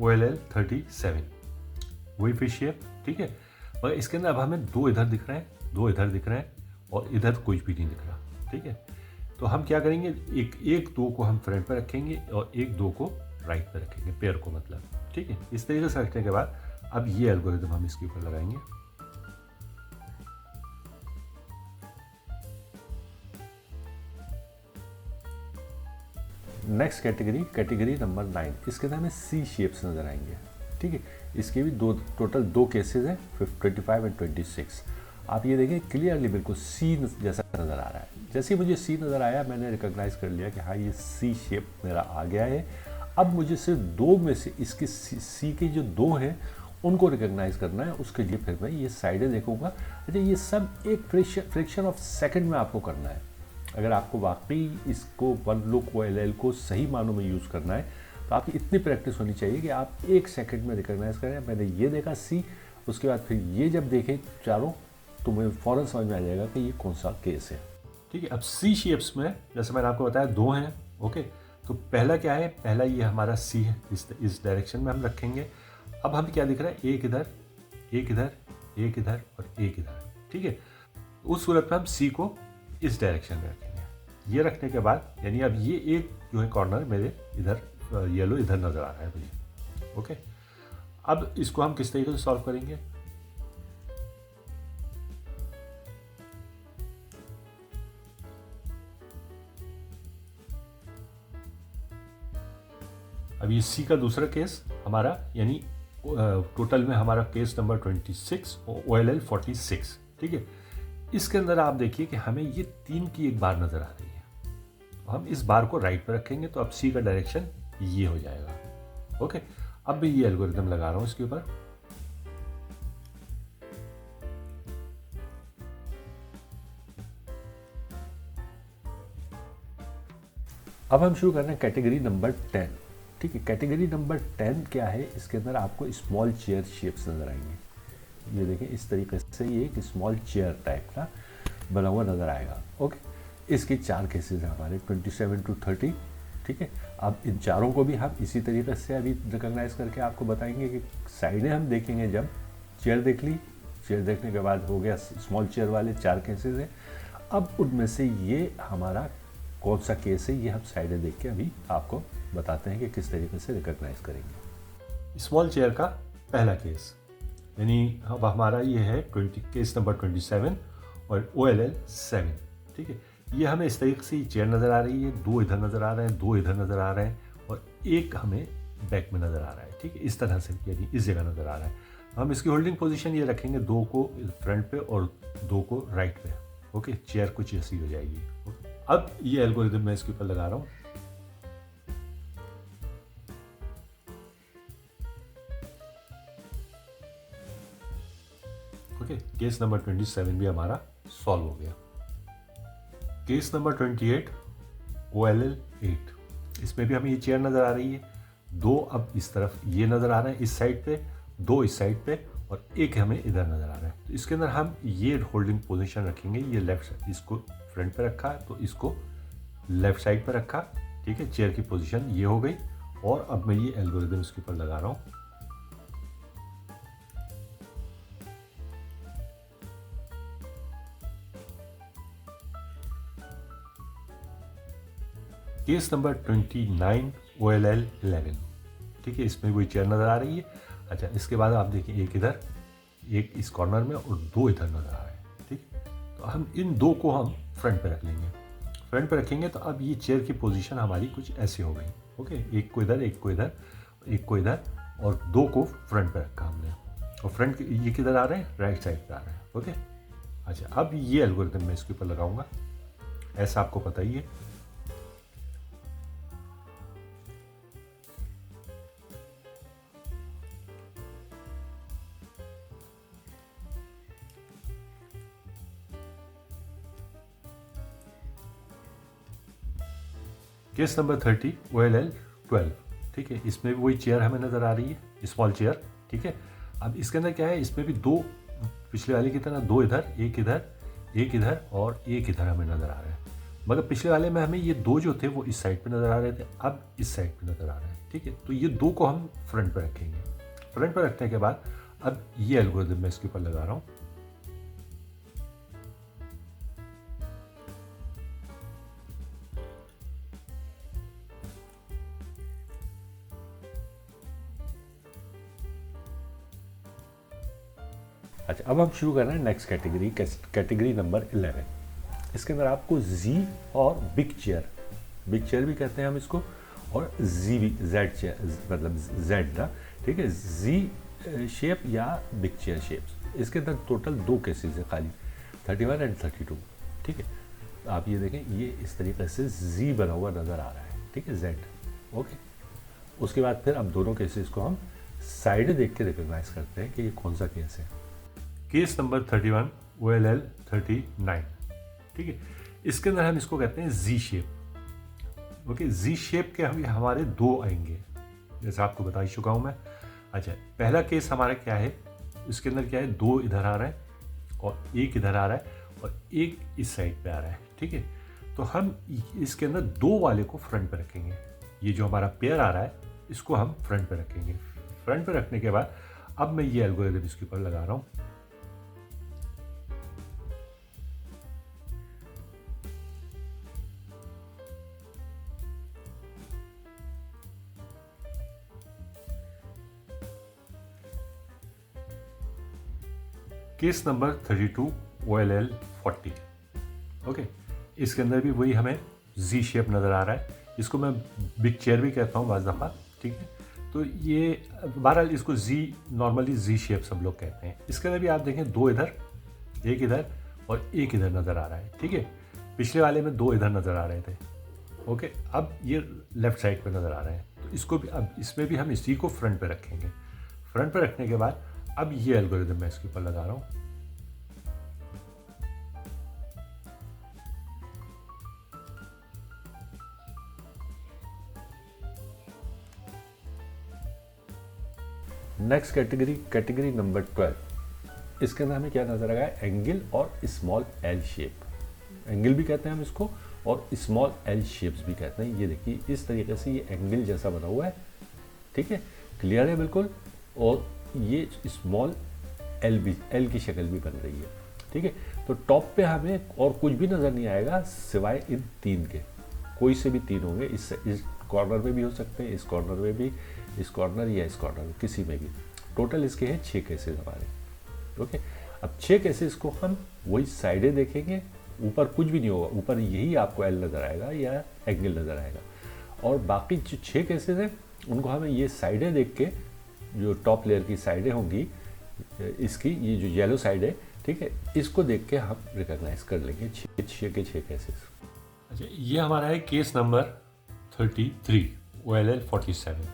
OLL 37, वही फिश शेप। ठीक है, और इसके अंदर अब हमें 2 इधर दिख रहे हैं, 2 इधर दिख रहे हैं और इधर कुछ भी नहीं दिख रहा। ठीक है, तो हम क्या करेंगे, 1-2 को हम फ्रंट पे रखेंगे और 1-2 को राइट पे रखेंगे, पेयर को मतलब। ठीक है, इस तरीके से रखने के बाद अब ये एल्गोरिदम हम इसके ऊपर लगाएंगे। नेक्स्ट कैटेगरी नंबर 9, इसके अंदर हमें सी शेप्स नज़र आएंगे। ठीक है, इसके भी टोटल 2 केसेस हैं, 25 एंड 26। आप ये देखें क्लियरली बिल्कुल सी जैसा नज़र आ रहा है। जैसे ही मुझे सी नज़र आया, मैंने रिकॉग्नाइज कर लिया कि हाँ ये सी शेप मेरा आ गया है। अब मुझे सिर्फ 2 में से इसके सी के जो 2 हैं उनको रिकॉग्नाइज करना है। उसके लिए फिर मैं ये साइडें देखूंगा। अच्छा, ये सब एक फ्रैक्शन ऑफ सेकंड में आपको करना है। अगर आपको वाकई इसको वन लुक OLL को सही मानों में यूज़ करना है तो आपकी इतनी प्रैक्टिस होनी चाहिए कि आप 1 सेकंड में रिकॉग्नाइज करें। मैंने ये देखा सी, उसके बाद फिर ये जब देखें चारों, तो मुझे फ़ौरन समझ में आ जाएगा कि ये कौन सा केस है। ठीक है, अब सी शेप्स में जैसे मैंने आपको बताया 2 हैं। ओके, तो पहला क्या है, पहला ये हमारा सी है, इस डायरेक्शन में हम रखेंगे। अब हम क्या दिख रहा है, 1 इधर, 1 इधर, 1 इधर और 1 इधर। ठीक है, उस सूरत में हम सी को इस डायरेक्शन में रखेंगे। ये रखने के बाद यानी अब ये एक जो है कॉर्नर मेरे इधर येलो इधर नज़र आ रहा है मुझे। ओके, अब इसको हम किस तरीके से सॉल्व करेंगे? अब ये सी का दूसरा केस हमारा, यानी टोटल में हमारा केस नंबर 26 OLL 46, ठीक है। इसके अंदर आप देखिए कि हमें ये 3 की एक बार नज़र आ रही है। हम इस बार को राइट पर रखेंगे तो अब सी का डायरेक्शन ये हो जाएगा। ओके, अब भी ये एल्गोरिथम लगा रहा हूं इसके ऊपर। अब हम शुरू कर रहे हैं कैटेगरी नंबर 10, ठीक है। कैटेगरी नंबर 10 क्या है? इसके अंदर आपको स्मॉल चेयर शेप्स नजर आएंगे। ये देखें, इस तरीके से ये एक स्मॉल चेयर टाइप का बना हुआ नजर आएगा। ओके, इसके 4 केसेस हैं हमारे 27 to 30, ठीक है। अब इन चारों को भी हम इसी तरीके से अभी रिकॉग्नाइज करके आपको बताएंगे कि साइडें हम देखेंगे। जब चेयर देख ली, चेयर देखने के बाद हो गया स्मॉल चेयर वाले 4 केसेस हैं। अब उनमें से ये हमारा कौन सा केस है, ये हम साइडें देख के अभी आपको बताते हैं कि किस तरीके से रिकॉग्नाइज करेंगे। स्मॉल चेयर का पहला केस, यानी अब हमारा ये है केस नंबर 27 और OLL 7, ठीक है। ये हमें इस तरीके से चेयर नज़र आ रही है, 2 इधर नज़र आ रहे हैं, 2 इधर नज़र आ रहे हैं और एक हमें बैक में नज़र आ रहा है, ठीक है। इस तरह से, यानी इस जगह नज़र आ रहा है। हम इसकी होल्डिंग पोजीशन ये रखेंगे, 2 को फ्रंट पे और 2 को राइट पे। ओके, चेयर कुछ ऐसी हो जाएगी। अब ये एल्गोरिथम मैं इसके ऊपर लगा रहा हूँ। ओके, केस नंबर 27 भी हमारा सॉल्व हो गया। केस नंबर 28 OLL 8, इसमें भी हमें ये चेयर नज़र आ रही है। 2 अब इस तरफ ये नज़र आ रहे हैं इस साइड पे, 2 इस साइड पे और एक हमें इधर नज़र आ रहा है। तो इसके अंदर हम ये होल्डिंग पोजीशन रखेंगे। ये लेफ्ट साइड, इसको फ्रंट पे रखा तो इसको लेफ्ट साइड पे रखा, ठीक है। चेयर की पोजीशन ये हो गई और अब मैं ये एल्गोरिथम इसके ऊपर लगा रहा हूँ। केस नंबर 29 OLL 11, ठीक है। इसमें वही चेयर नज़र आ रही है। अच्छा, इसके बाद आप देखिए, एक इधर, एक इस कॉर्नर में और 2 इधर नज़र आ रहे हैं, ठीक। तो हम इन 2 को हम फ्रंट पे रख लेंगे। फ्रंट पे रखेंगे तो अब ये चेयर की पोजीशन हमारी कुछ ऐसी हो गई। ओके, एक को इधर, एक को इधर, एक को इधर और 2 को फ्रंट पे रखा हमने। और फ्रंट ये किधर आ रहे हैं? राइट साइड पे आ रहे हैं। ओके, अच्छा, अब ये एल्गोरिथम मैं इसके ऊपर लगाऊंगा, ऐसा आपको पता ही है। केस नंबर 30 OLL 12, ठीक है। इसमें भी वही चेयर हमें नज़र आ रही है, स्मॉल चेयर, ठीक है। अब इसके अंदर क्या है, इसमें भी 2 पिछले वाले की तरह, 2 इधर, एक इधर, एक इधर और एक इधर हमें नज़र आ रहा है। मगर पिछले वाले में हमें ये 2 जो थे वो इस साइड पे नज़र आ रहे थे, अब इस साइड पे नज़र आ रहे हैं, ठीक है। तो ये 2 को हम फ्रंट पे रखेंगे। फ्रंट पे रखने के बाद अब ये एल्गोरिथम मैं इसके ऊपर लगा रहा हूँ। अच्छा, अब हम शुरू कर रहे हैं नेक्स्ट कैटेगरी, कैटेगरी नंबर 11। इसके अंदर आपको जी और बिग चेयर भी कहते हैं हम इसको, और जी भी, जेड चेयर, मतलब जेड ना, ठीक है। जी शेप या बिग चेयर शेप्स, इसके अंदर टोटल 2 केसेस है खाली, 31 एंड 32, ठीक है। आप ये देखें, ये इस तरीके से जी बना हुआ नज़र आ रहा है, ठीक है, जेड। ओके, उसके बाद फिर अब दोनों केसेस को हम साइड देख के रिकॉग्नाइज करते हैं कि ये कौन सा केस है। केस नंबर 31 OLL 39, ठीक है। इसके अंदर हम इसको कहते हैं जी शेप। ओके, जी शेप के हमारे 2 आएंगे, जैसा आपको बता ही चुका हूं मैं। अच्छा, पहला केस हमारा क्या है, इसके अंदर क्या है, 2 इधर आ रहा है और एक इधर आ रहा है और एक इस साइड पे आ रहा है, ठीक है। तो हम इसके अंदर 2 वाले को फ्रंट पे रखेंगे। ये जो हमारा पेयर आ रहा है इसको हम फ्रंट पे रखेंगे। फ्रंट पे रखने के बाद अब मैं ये एल्गोरिथम इसके ऊपर लगा रहा हूँ। Case number 32 OLL 40। ओके, इसके अंदर भी वही हमें जी शेप नज़र आ रहा है। इसको मैं बिग चेयर भी कहता हूँ बाज़ दफ़ा, ठीक है। तो ये बहरहाल इसको जी, नॉर्मली जी शेप सब लोग कहते हैं। इसके अंदर भी आप देखें, दो इधर, एक इधर और एक इधर नज़र आ रहा है, ठीक है। पिछले वाले में दो इधर नज़र आ रहे थे। ओके, अब ये लेफ्ट साइड पे नज़र आ रहे हैं। तो इसको भी, अब इसमें भी हम इसी को फ्रंट पे रखेंगे। फ्रंट पे रखने के बाद अब ये एल्गोरिदम मैं इसके ऊपर लगा रहा हूँ। Next category number 12। इसके अंदर हमें क्या नजर आ गया? एंगल और स्मॉल एल शेप। एंगल भी कहते हैं हम इसको और स्मॉल एल शेप्स भी कहते हैं। ये देखिए, इस तरीके से ये एंगल जैसा बना हुआ है, ठीक है, क्लियर है बिल्कुल। और ये स्मॉल एल की शक्ल भी बन रही है, ठीक है। तो टॉप पे हमें और कुछ भी नज़र नहीं आएगा सिवाय इन तीन के। कोई से भी तीन होंगे, इस कॉर्नर में भी हो सकते हैं, इस कॉर्नर में भी, इस कॉर्नर या इस कॉर्नर, किसी में भी। टोटल इसके हैं 6 केसेस हमारे। ओके, अब 6 केसेस को हम वही साइडें देखेंगे, ऊपर कुछ भी नहीं होगा, ऊपर यही आपको एल नज़र आएगा या एंगल नज़र आएगा। और बाकी जो 6 केसेस हैं उनको हमें ये साइडें देख के, जो टॉप लेयर की साइडें होंगी इसकी, ये जो येलो साइड है, ठीक है, इसको देख के हम रिकॉग्नाइज कर लेंगे 6 के 6 केसेस। अच्छा, ये हमारा है केस नंबर 33 OLL 47,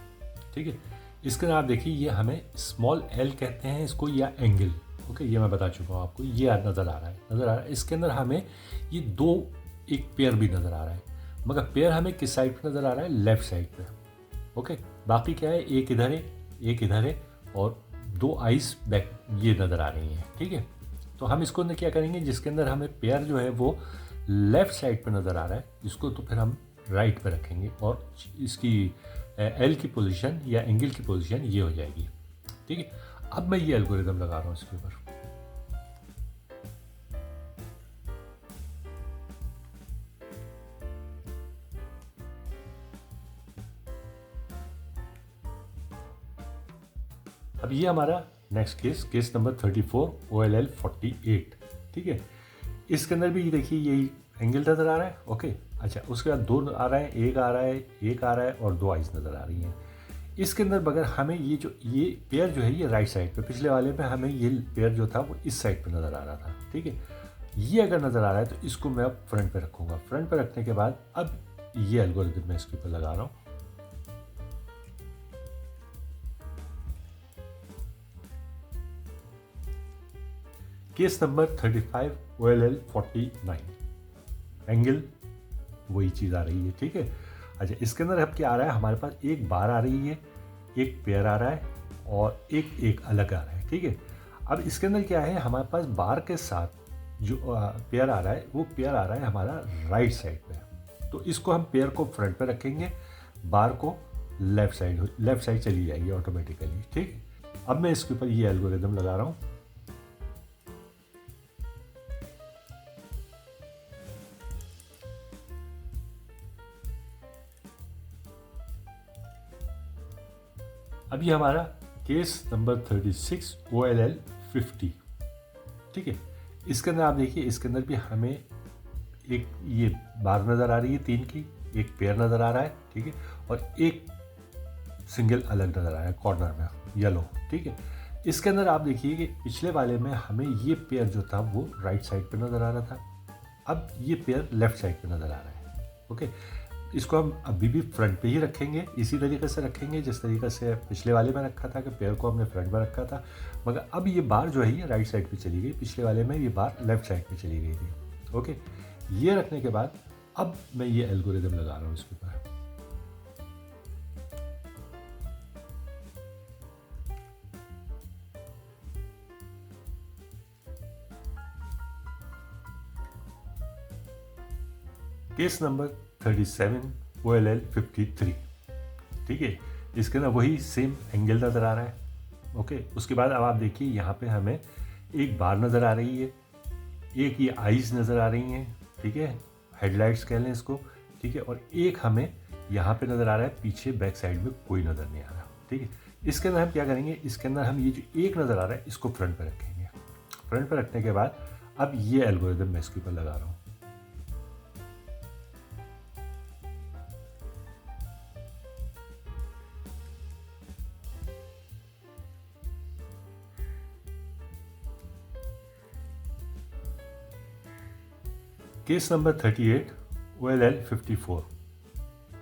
ठीक है। इसके अंदर आप देखिए, ये हमें स्मॉल एल कहते हैं इसको, या एंगल। ओके, ये मैं बता चुका हूँ आपको, ये नज़र आ रहा है। इसके अंदर हमें ये दो, एक पेयर भी नज़र आ रहा है, मगर पेयर हमें किस साइड पे नज़र आ रहा है? लेफ्ट साइड पे। ओके, बाकी क्या है? एक इधर है, एक इधर है, और दो आइस बैक ये नज़र आ रही हैं, ठीक है। तो हम इसको अंदर क्या करेंगे, जिसके अंदर हमें पेयर जो है वो लेफ्ट साइड पे नज़र आ रहा है, इसको तो फिर हम राइट पे रखेंगे और इसकी एल की पोजीशन या एंगल की पोजीशन ये हो जाएगी, ठीक है। अब मैं ये एल्गोरिदम लगा रहा हूँ इसके ऊपर। अब ये हमारा नेक्स्ट केस नंबर 34 OLL 48, ठीक है। इसके अंदर भी देखिए यही एंगल नज़र आ रहा है। ओके, अच्छा, उसके बाद दो आ रहा है, एक आ रहा है और दो आइज नज़र आ रही हैं। इसके अंदर बगैर हमें ये पेयर जो है ये राइट साइड पे, पिछले वाले में हमें ये पेयर जो था वो इस साइड पे नज़र आ रहा था, ठीक है। ये अगर नज़र आ रहा है तो इसको मैं अब फ्रंट पे रखूँगा। फ्रंट पे रखने के बाद अब ये एल्गोरिदम मैं इसके ऊपर लगा रहा हूँ। केस नंबर 35 OLL 49, एंगल वही चीज़ आ रही है, ठीक है। अच्छा, इसके अंदर अब क्या आ रहा है? हमारे पास एक बार आ रही है, एक पेयर आ रहा है और एक अलग आ रहा है, ठीक है। अब इसके अंदर क्या है? हमारे पास बार के साथ जो पेयर आ रहा है वो पेयर आ रहा है हमारा राइट साइड पे। तो इसको हम पेयर को फ्रंट पे रखेंगे, बार को लेफ्ट साइड चली जाएगी ऑटोमेटिकली, ठीक। अब मैं इसके ऊपर ये एल्गोरिदम लगा रहा हूँ। अब ये हमारा केस नंबर 36 OLL 50, ठीक है। इसके अंदर आप देखिए, इसके अंदर भी हमें एक ये बार नज़र आ रही है तीन की, एक पेयर नज़र आ रहा है, ठीक है, और एक सिंगल अलग नज़र आ रहा है कॉर्नर में येलो, ठीक है। इसके अंदर आप देखिए कि पिछले वाले में हमें ये पेयर जो था वो राइट साइड पे नज़र आ रहा था, अब ये पेयर लेफ्ट साइड पे नज़र आ रहा है। ओके, इसको हम अभी भी फ्रंट पे ही रखेंगे, इसी तरीके से रखेंगे जिस तरीके से पिछले वाले में रखा था कि पेयर को हमने फ्रंट में रखा था, मगर अब ये बार जो है ये राइट साइड पे चली गई, पिछले वाले में ये बार लेफ्ट साइड पे चली गई थी। ओके, ये रखने के बाद अब मैं ये एल्गोरिदम लगा रहा हूँ इसके ऊपर। केस नंबर 37 OLL 53, ठीक है। इसके अंदर वही सेम एंगल नज़र आ रहा है। ओके, उसके बाद अब आप देखिए यहाँ पे हमें एक बार नज़र आ रही है, एक ये आइज़ नज़र आ रही हैं, ठीक है, हेडलाइट्स कह लें इसको, ठीक है, और एक हमें यहाँ पे नज़र आ रहा है, पीछे बैक साइड में कोई नज़र नहीं आ रहा, ठीक है। इसके अंदर हम क्या करेंगे? इसके अंदर हम ये जो एक नज़र आ रहा है इसको फ्रंट पे रखेंगे। फ्रंट पे रखने के बाद अब ये एल्गोरिदम मैं इसके ऊपर लगा रहा हूँ। केस नंबर 38 OLL 54,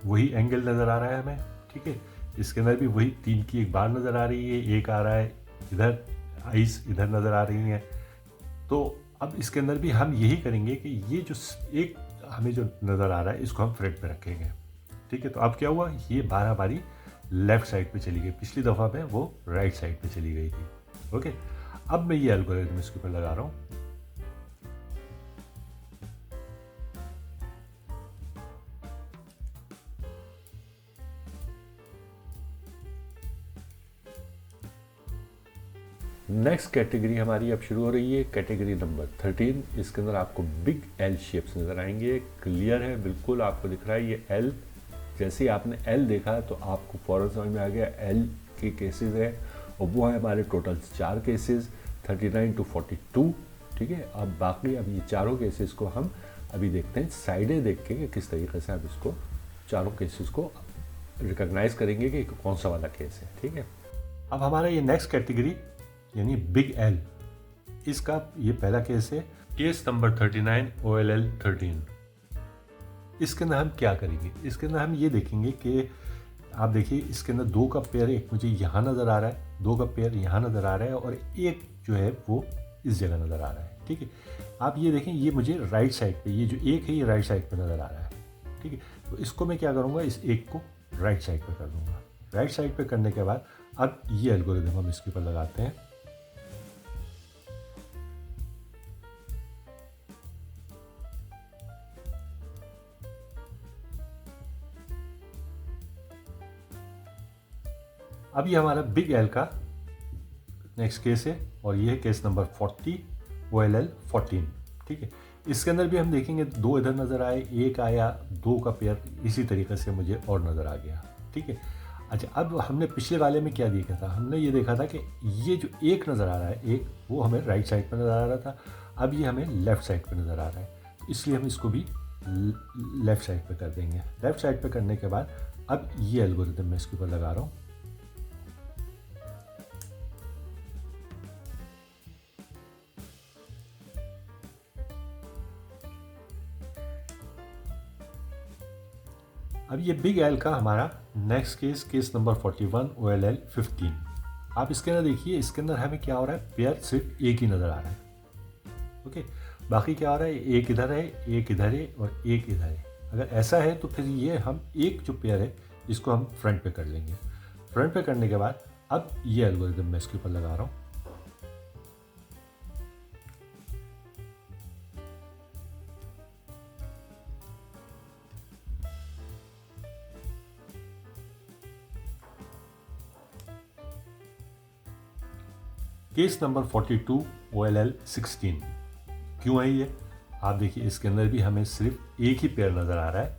वही एंगल नज़र आ रहा है हमें, ठीक है। इसके अंदर भी वही 3 की एक बार नज़र आ रही है, एक आ रहा है इधर, आइस इधर नज़र आ रही हैं। तो अब इसके अंदर भी हम यही करेंगे कि ये जो एक हमें जो नज़र आ रहा है इसको हम फ्रंट पे रखेंगे, ठीक है। तो अब क्या हुआ, ये 12 बारी लेफ़्ट साइड पे चली गई, पिछली दफ़ा में वो राइट साइड पे चली गई थी, ओके। अब मैं ये एल्गोरिथम इसके ऊपर लगा रहा हूँ। नेक्स्ट कैटेगरी हमारी अब शुरू हो रही है, कैटेगरी नंबर 13। इसके अंदर आपको बिग एल शेप्स नज़र आएंगे, क्लियर है बिल्कुल, आपको दिख रहा है ये एल। जैसे ही आपने एल देखा तो आपको फ़ौरन समझ में आ गया एल के केसेस है, और वो है हमारे टोटल 4 केसेस 39 to 42, ठीक है। अब बाकी अब ये चारों केसेस को हम अभी देखते हैं, साइडें देख के कि किस तरीके से हम इसको चारों केसेस को रिकॉग्नाइज करेंगे कि कौन सा वाला केस है, ठीक है। अब हमारा ये नेक्स्ट कैटेगरी यानी बिग एल, इसका ये पहला केस है, केस नंबर 39 OLL 13। इसके अंदर हम क्या करेंगे, इसके अंदर हम ये देखेंगे कि आप देखिए इसके अंदर 2 का पेयर एक मुझे यहाँ नज़र आ रहा है, 2 का पेयर यहाँ नज़र आ रहा है, और एक जो है वो इस जगह नज़र आ रहा है, ठीक है। आप ये देखें, ये मुझे राइट साइड पे, ये जो एक है ये राइट साइड पे नज़र आ रहा है, ठीक है। तो इसको मैं क्या करूँगा, इस एक को राइट साइड पे कर दूँगा। राइट साइड पे करने के बाद अब ये एल्गोरिथम हम इसके ऊपर लगाते हैं। अब ये हमारा बिग एल का नेक्स्ट केस है, और ये है केस नंबर 40 OLL 14, ठीक है। इसके अंदर भी हम देखेंगे 2 इधर नज़र आए, एक आया, 2 का पेयर इसी तरीके से मुझे और नज़र आ गया, ठीक है। अच्छा, अब हमने पिछले वाले में क्या देखा था, हमने ये देखा था कि ये जो एक नज़र आ रहा है, एक वो हमें राइट साइड पर नज़र आ रहा था, अब ये हमें लेफ़्ट साइड पर नज़र आ रहा है, तो इसलिए हम इसको भी लेफ़्ट साइड पर कर देंगे। लेफ़्ट साइड पर करने के बाद अब ये एल्गोरिथम मैं इसके ऊपर लगा रहा हूँ। अब ये बिग एल का हमारा next case, case number 41 OLL 15। आप इसके अंदर देखिए, इसके अंदर हमें क्या हो रहा है, पेयर सिर्फ एक ही नज़र आ रहा है, ओके। बाकी क्या हो रहा है, एक इधर है, एक इधर है, और एक इधर है। अगर ऐसा है तो फिर ये हम एक जो पेयर है इसको हम फ्रंट पे कर लेंगे। फ्रंट पे करने के बाद अब ये एल्गोरिथम मैं इसके ऊपर लगा रहा हूँ। Case number 42 OLL 16। क्यों है ये, आप देखिए इसके अंदर भी हमें सिर्फ एक ही पेयर नज़र आ रहा है,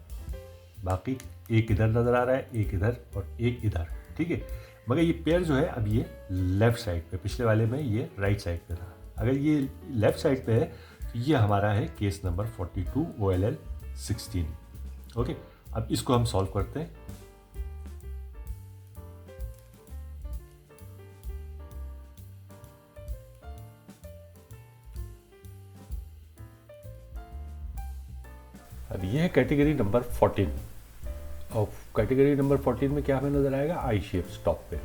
बाकी एक इधर नज़र आ रहा है, एक इधर और एक इधर, ठीक है। मगर ये पेयर जो है अब ये लेफ़्ट साइड पे, पिछले वाले में ये राइट साइड पे था, अगर ये लेफ़्ट साइड पे है तो ये हमारा है केस नंबर 42 OLL 16, ओके। अब इसको हम सॉल्व करते हैं। अब ये है कैटेगरी नंबर 14, और कैटेगरी नंबर 14 में क्या हमें नज़र आएगा, आई शेप्स टॉप पे,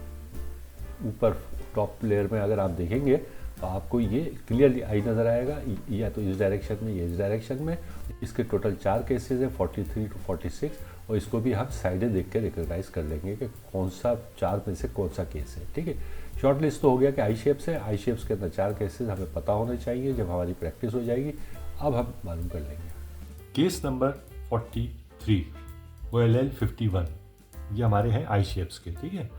ऊपर टॉप लेयर में अगर आप देखेंगे तो आपको ये क्लियरली आई नज़र आएगा, या तो इस डायरेक्शन में या इस डायरेक्शन में। इसके टोटल 4 केसेस है 43 to 46, और इसको भी हम साइडें देख के रिकॉग्नाइज कर लेंगे कि कौन सा 4 में से कौन सा केस है, ठीक है। शॉर्ट लिस्ट तो हो गया कि आई शेप्स है, आई शेप्स के अंदर 4 केसेस हमें पता होने चाहिए, जब हमारी प्रैक्टिस हो जाएगी अब हम मालूम कर लेंगे। केस नंबर 43 OLL 51, ये हमारे हैं आई शेप्स के, ठीक है।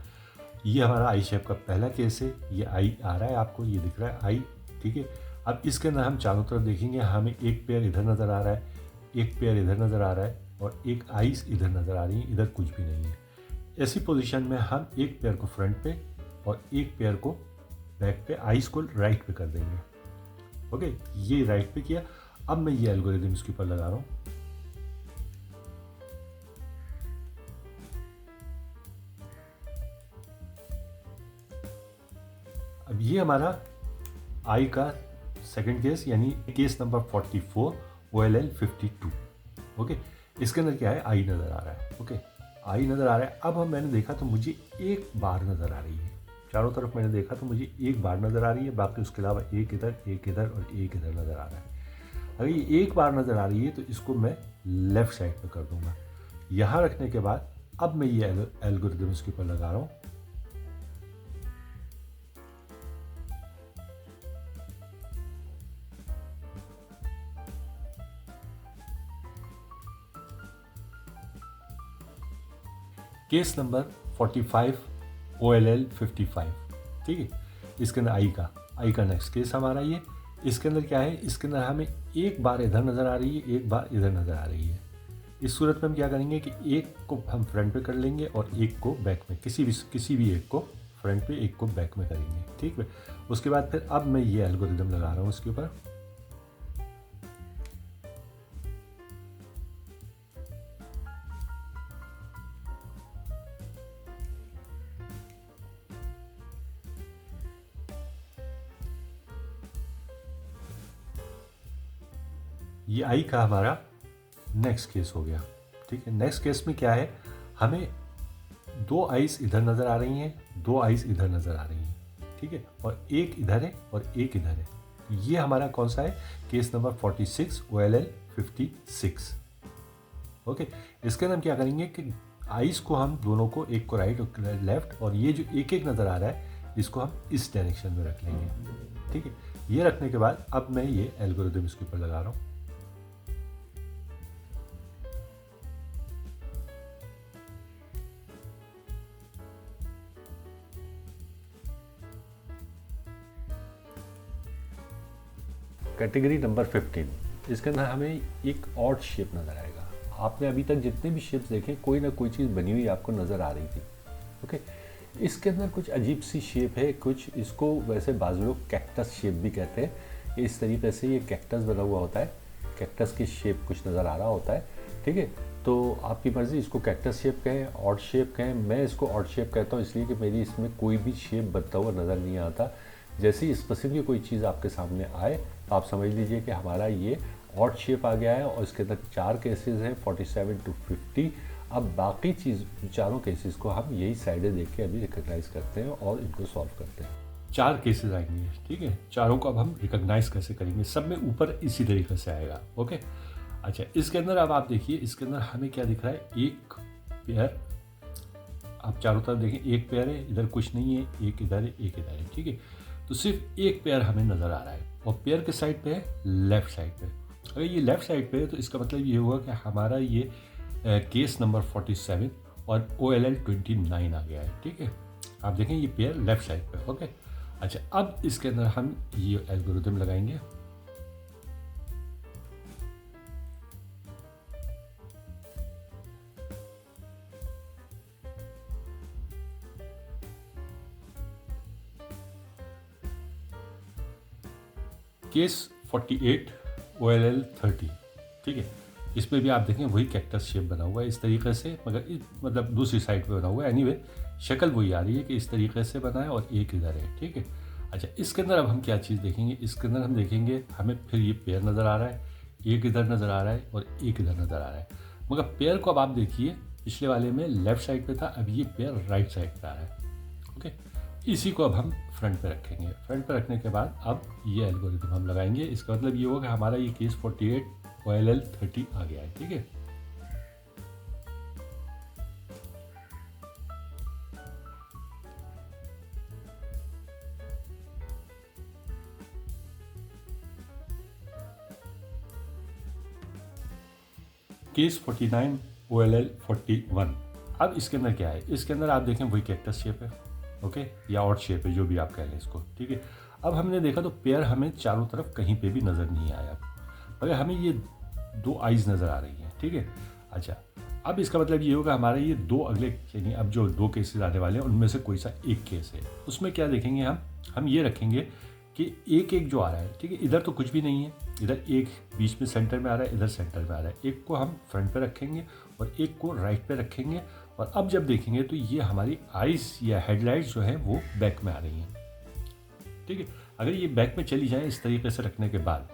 ये हमारा आई शेप का पहला केस है, ये आई आ रहा है, आपको ये दिख रहा है आई, ठीक है। अब इसके अंदर हम चारों तरफ देखेंगे, हमें एक पेयर इधर नज़र आ रहा है, एक पेयर इधर नज़र आ रहा है, और एक आइस इधर नज़र आ रही है, इधर कुछ भी नहीं है। ऐसी पोजीशन में हम एक पेयर को फ्रंट पे और एक पेयर को बैक पे, आइस को राइट पे कर देंगे, ओके, ये राइट पे किया। अब मैं ये एल्गोरिदम इसके ऊपर लगा रहा हूँ। अब ये हमारा आई का सेकंड केस, यानी केस नंबर 44 OLL 52। ओके, इसके अंदर क्या है, आई नज़र आ रहा है। ओके, आई नज़र आ रहा है। अब मैंने देखा तो मुझे एक बार नज़र आ रही है, चारों तरफ मैंने देखा तो मुझे एक बार नज़र आ रही है, बाकी उसके अलावा एक इधर और एक इधर नज़र आ रहा है। अगर ये एक बार नज़र आ रही है तो इसको मैं लेफ़्ट साइड पे कर दूंगा। यहाँ रखने के बाद अब मैं ये एल्गोरिदम इसके ऊपर लगा रहा हूँ। Case number 45 OLL 55। ठीक है, इसके अंदर आई का नेक्स्ट केस हमारा ये। इसके अंदर क्या है, इसके अंदर हमें एक बार इधर नज़र आ रही है, एक बार इधर नज़र आ रही है। इस सूरत में हम क्या करेंगे कि एक को हम फ्रंट पे कर लेंगे और एक को बैक में, किसी भी एक को फ्रंट पे, एक को बैक में करेंगे। ठीक है, उसके बाद फिर अब मैं ये एल्गोरिदम लगा रहा हूँ इसके ऊपर। ये आई का हमारा नेक्स्ट केस हो गया। ठीक है, नेक्स्ट केस में क्या है, हमें दो आइस इधर नज़र आ रही हैं, दो आइस इधर नज़र आ रही हैं। ठीक है, और एक इधर है और एक इधर है। ये हमारा कौन सा है, केस नंबर 46 OLL 56। ओके, इसके अंदर हम क्या करेंगे कि आइस को हम दोनों को, एक को राइट और लेफ्ट, और ये जो एक एक नज़र आ रहा है इसको हम इस डायरेक्शन में रख लेंगे। ठीक है, ये रखने के बाद अब मैं ये एल्गोरिदम इसके ऊपर लगा रहा हूँ। कैटेगरी नंबर 15, इसके अंदर हमें एक ऑड शेप नज़र आएगा। आपने अभी तक जितने भी शेप्स देखे, कोई ना कोई चीज़ बनी हुई आपको नज़र आ रही थी। ओके, इसके अंदर कुछ अजीब सी शेप है, कुछ इसको वैसे बाज़ लोग कैक्टस शेप भी कहते हैं। इस तरीके से ये कैक्टस बना हुआ होता है, कैक्टस की शेप कुछ नज़र आ रहा होता है। ठीक है, तो आपकी मर्ज़ी, इसको कैक्टस शेप कहें, ऑड शेप कहें। मैं इसको ऑड शेप कहता हूँ इसलिए कि मेरी इसमें कोई भी शेप बनता हुआ नज़र नहीं आता। जैसे ही इस किस्म की कोई चीज़ आपके सामने आए तो आप समझ लीजिए कि हमारा ये ऑड शेप आ गया है, और इसके अंदर 4 केसेस हैं 47 to 50। अब बाकी चीज़, चारों केसेस को हम यही साइडें देख के अभी रिकग्नाइज करते हैं और इनको सॉल्व करते हैं। 4 केसेस आएंगे। ठीक है, चारों को अब हम रिकग्नाइज कैसे करेंगे, सब में ऊपर इसी तरीके से आएगा। ओके, अच्छा, इसके अंदर अब आप देखिए, इसके अंदर हमें क्या दिख रहा है, एक पेयर। आप चारों तरफ देखें, एक पेयर है, इधर कुछ नहीं है, एक इधर है, एक इधर है। ठीक है, तो सिर्फ एक पेयर हमें नज़र आ रहा है, और पेयर के साइड पे है, लेफ़्ट साइड पे। अगर ये लेफ़्ट साइड पे है तो इसका मतलब ये हुआ कि हमारा ये केस नंबर 47 और OLL 29 आ गया है। ठीक है, आप देखें ये पेयर लेफ़्ट साइड पे। ओके, अच्छा, अब इसके अंदर हम ये एल्गोरिदम लगाएंगे। Case 48 OLL 30। ठीक है, इसमें भी आप देखें वही कैक्टस शेप बना हुआ है इस तरीके से, मगर मतलब दूसरी साइड पे बना हुआ है। एनीवे, शक्ल वही आ रही है कि इस तरीके से बना है और एक इधर है। ठीक है, अच्छा, इसके अंदर अब हम क्या चीज़ देखेंगे, इसके अंदर हम देखेंगे हमें फिर ये पेयर नज़र आ रहा है, एक इधर नज़र आ रहा है और एक इधर नज़र आ रहा है। मगर पेयर को अब आप देखिए, पिछले वाले में लेफ़्ट साइड पे था, अब ये पेयर राइट साइड पे आ रहा है। ओके, इसी को अब हम फ्रंट पे रखेंगे। फ्रंट पे रखने के बाद अब ये एल्गोरिथम हम लगाएंगे। इसका मतलब ये होगा कि हमारा ये केस 48 OLL 30 आ गया है। ठीक है, केस 49 OLL 41। अब इसके अंदर क्या है, इसके अंदर आप देखें वही कैक्टस शेप है। ओके, या ऑड शेप है, जो भी आप कह लें इसको। ठीक है, अब हमने देखा तो पेयर हमें चारों तरफ कहीं पे भी नज़र नहीं आया, मगर हमें ये दो आइज़ नज़र आ रही हैं। ठीक है, अच्छा, अब इसका मतलब ये होगा हमारे ये दो अगले, यानी अब जो दो केसेस आने वाले हैं उनमें से कोई सा एक केस है, उसमें क्या देखेंगे हम ये रखेंगे कि एक एक जो आ रहा है, ठीक है, इधर तो कुछ भी नहीं है, इधर एक बीच में सेंटर में आ रहा है, इधर सेंटर में आ रहा है। एक को हम फ्रंट पे रखेंगे और एक को राइट पे रखेंगे, और अब जब देखेंगे तो ये हमारी आइज़ या हेडलाइट्स जो है वो बैक में आ रही हैं, ठीक है। अगर ये बैक में चली जाए इस तरीके से रखने के बाद,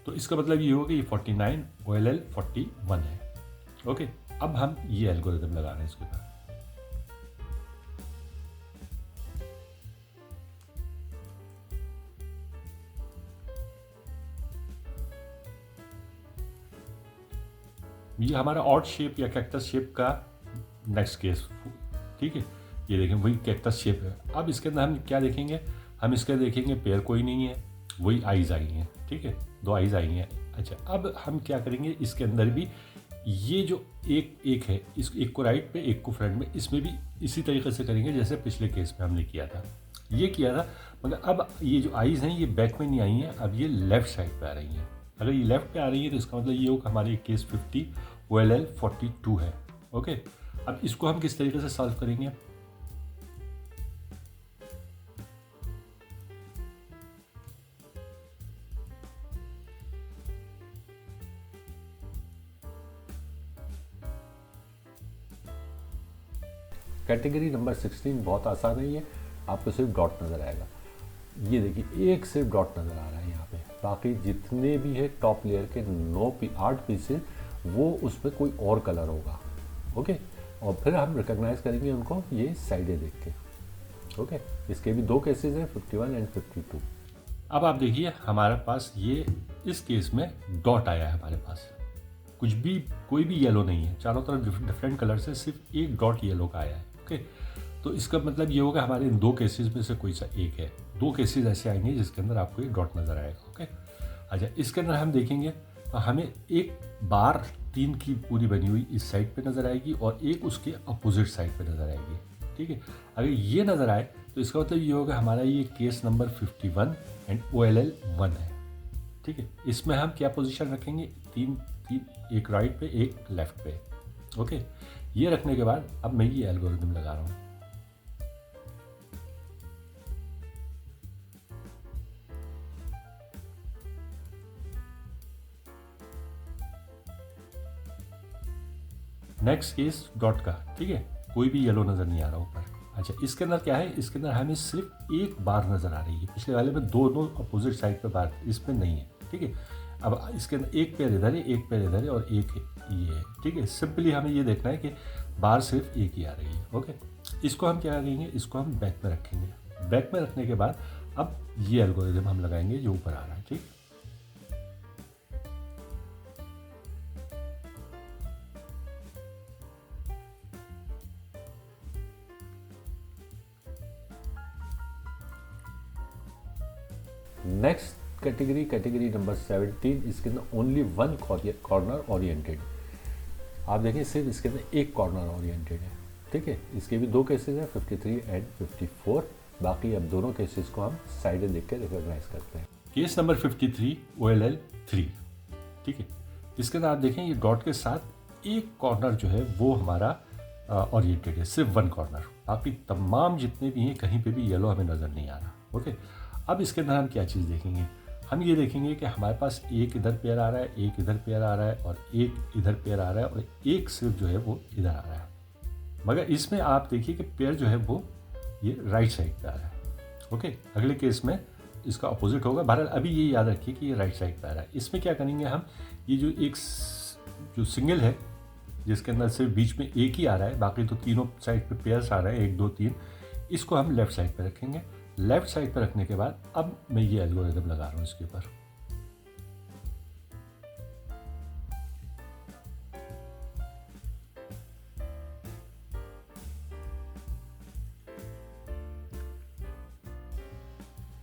तो इसका मतलब ये होगा ये 49 OLL 41 है। ओके, अब हम ये एल्गोरिदम लगा रहे हैं इसके ऊपर। ये हमारा ऑड शेप या कैक्टस शेप का नेक्स्ट केस, ठीक है। ये देखें वही कैक्टस शेप है। अब इसके अंदर हम क्या देखेंगे, हम इसके देखेंगे पेयर कोई नहीं है, वही आइज़ आई हैं, ठीक है, 2 आइज़ आई हैं। अच्छा, अब हम क्या करेंगे, इसके अंदर भी ये जो एक है, इस एक को राइट पे एक को फ्रंट में, इसमें भी इसी तरीके से करेंगे जैसे पिछले केस में हमने किया था, ये किया था। मगर अब ये जो आइज़ हैं ये बैक में नहीं आई हैं, अब ये लेफ़्ट साइड पे आ रही हैं। अगर ये लेफ़्ट पे आ रही है तो इसका मतलब ये होगा हमारे केस 50 OLL 42 है। ओके, अब इसको हम किस तरीके से सॉल्व करेंगे, कैटेगरी नंबर 16 बहुत आसान है। ये आपको सिर्फ डॉट नज़र आएगा। ये देखिए एक सिर्फ डॉट नज़र आ रहा है यहाँ पे, बाकी जितने भी है टॉप लेयर के 8 पीसेस वो उसमें कोई और कलर होगा। ओके, और फिर हम रिकॉग्नाइज करेंगे उनको ये साइडें देख के। ओके, इसके भी 2 केसेस हैं, 51 एंड 52। अब आप देखिए हमारे पास ये इस केस में डॉट आया है, हमारे पास कुछ भी कोई भी येलो नहीं है, चारों तरफ डिफरेंट कलर से सिर्फ एक डॉट येलो का आया है। ओके, तो इसका मतलब ये होगा हमारे इन 2 केसेस में से कोई सा एक है। 2 केसेस ऐसे आएंगे जिसके अंदर आपको ये डॉट नज़र आएगा। ओके, अच्छा, इसके अंदर हम देखेंगे तो हमें एक बार 3 की पूरी बनी हुई इस साइड पे नज़र आएगी और एक उसके अपोजिट साइड पे नज़र आएगी, ठीक है। अगर ये नज़र आए तो इसका मतलब ये होगा हमारा ये केस नंबर 51 एंड OLL 1 है, ठीक है। इसमें हम क्या पोजीशन रखेंगे, 3, एक राइट पे एक लेफ्ट पे। ओके, ये रखने के बाद अब मैं ये एल्गोरिदम लगा रहा हूँ। नेक्स्ट केस डॉट का, ठीक है, कोई भी येलो नज़र नहीं आ रहा ऊपर। अच्छा, इसके अंदर क्या है, इसके अंदर हमें सिर्फ एक बार नज़र आ रही है, पिछले वाले में दोनों अपोजिट साइड पे बार, इसमें नहीं है, ठीक है। अब इसके अंदर एक पैर इधर है, एक पैर इधर है और एक ये है, ठीक है। सिंपली हमें ये देखना है कि बार सिर्फ एक ही आ रही है। ओके, इसको हम क्या करेंगे, इसको हम बैक में रखेंगे। बैक में रखने के बाद अब ये एल्गोरिदम हम लगाएंगे जो ऊपर आ रहा है, ठीक। नेक्स्ट कैटेगरी नंबर 17, इसके अंदर ओनली 1 कॉर्नर ओरिएंटेड। आप देखें सिर्फ इसके अंदर एक कॉर्नर ओरिएंटेड है, ठीक है। इसके भी 2 केसेस हैं, 53 एंड 54। बाकी अब दोनों केसेस को हम साइडें देख के रिकॉग्नाइज करते हैं। केस नंबर 53 OLL 3, ठीक है। इसके अंदर आप देखें ये डॉट के साथ एक कॉर्नर जो है वो हमारा ओरिएंटेड है, सिर्फ 1 कॉर्नर। बाकी तमाम जितने भी हैं कहीं पे भी येलो हमें नज़र नहीं आ रहा। ओके, अब इसके अंदर हम क्या चीज़ देखेंगे, हम ये देखेंगे कि हमारे पास एक इधर पेयर आ रहा है, एक इधर पेयर आ रहा है और एक इधर पेयर आ रहा है और एक सिर्फ जो है वो इधर आ रहा है। मगर इसमें आप देखिए कि पेयर जो है वो ये राइट साइड पे आ रहा है। ओके, अगले केस में इसका अपोजिट होगा। बहरहाल अभी ये याद रखिए कि ये राइट साइड पे आ रहा है। इसमें क्या करेंगे हम, ये जो एक जो सिंगल है जिसके अंदर सिर्फ बीच में एक ही आ रहा है, बाकी तो तीनों साइड पे पेयर्स आ रहे हैं, 1 2 3, इसको हम लेफ्ट साइड पे रखेंगे। लेफ्ट साइड पर रखने के बाद अब मैं ये एल्गोरिदम लगा रहा हूँ इसके ऊपर।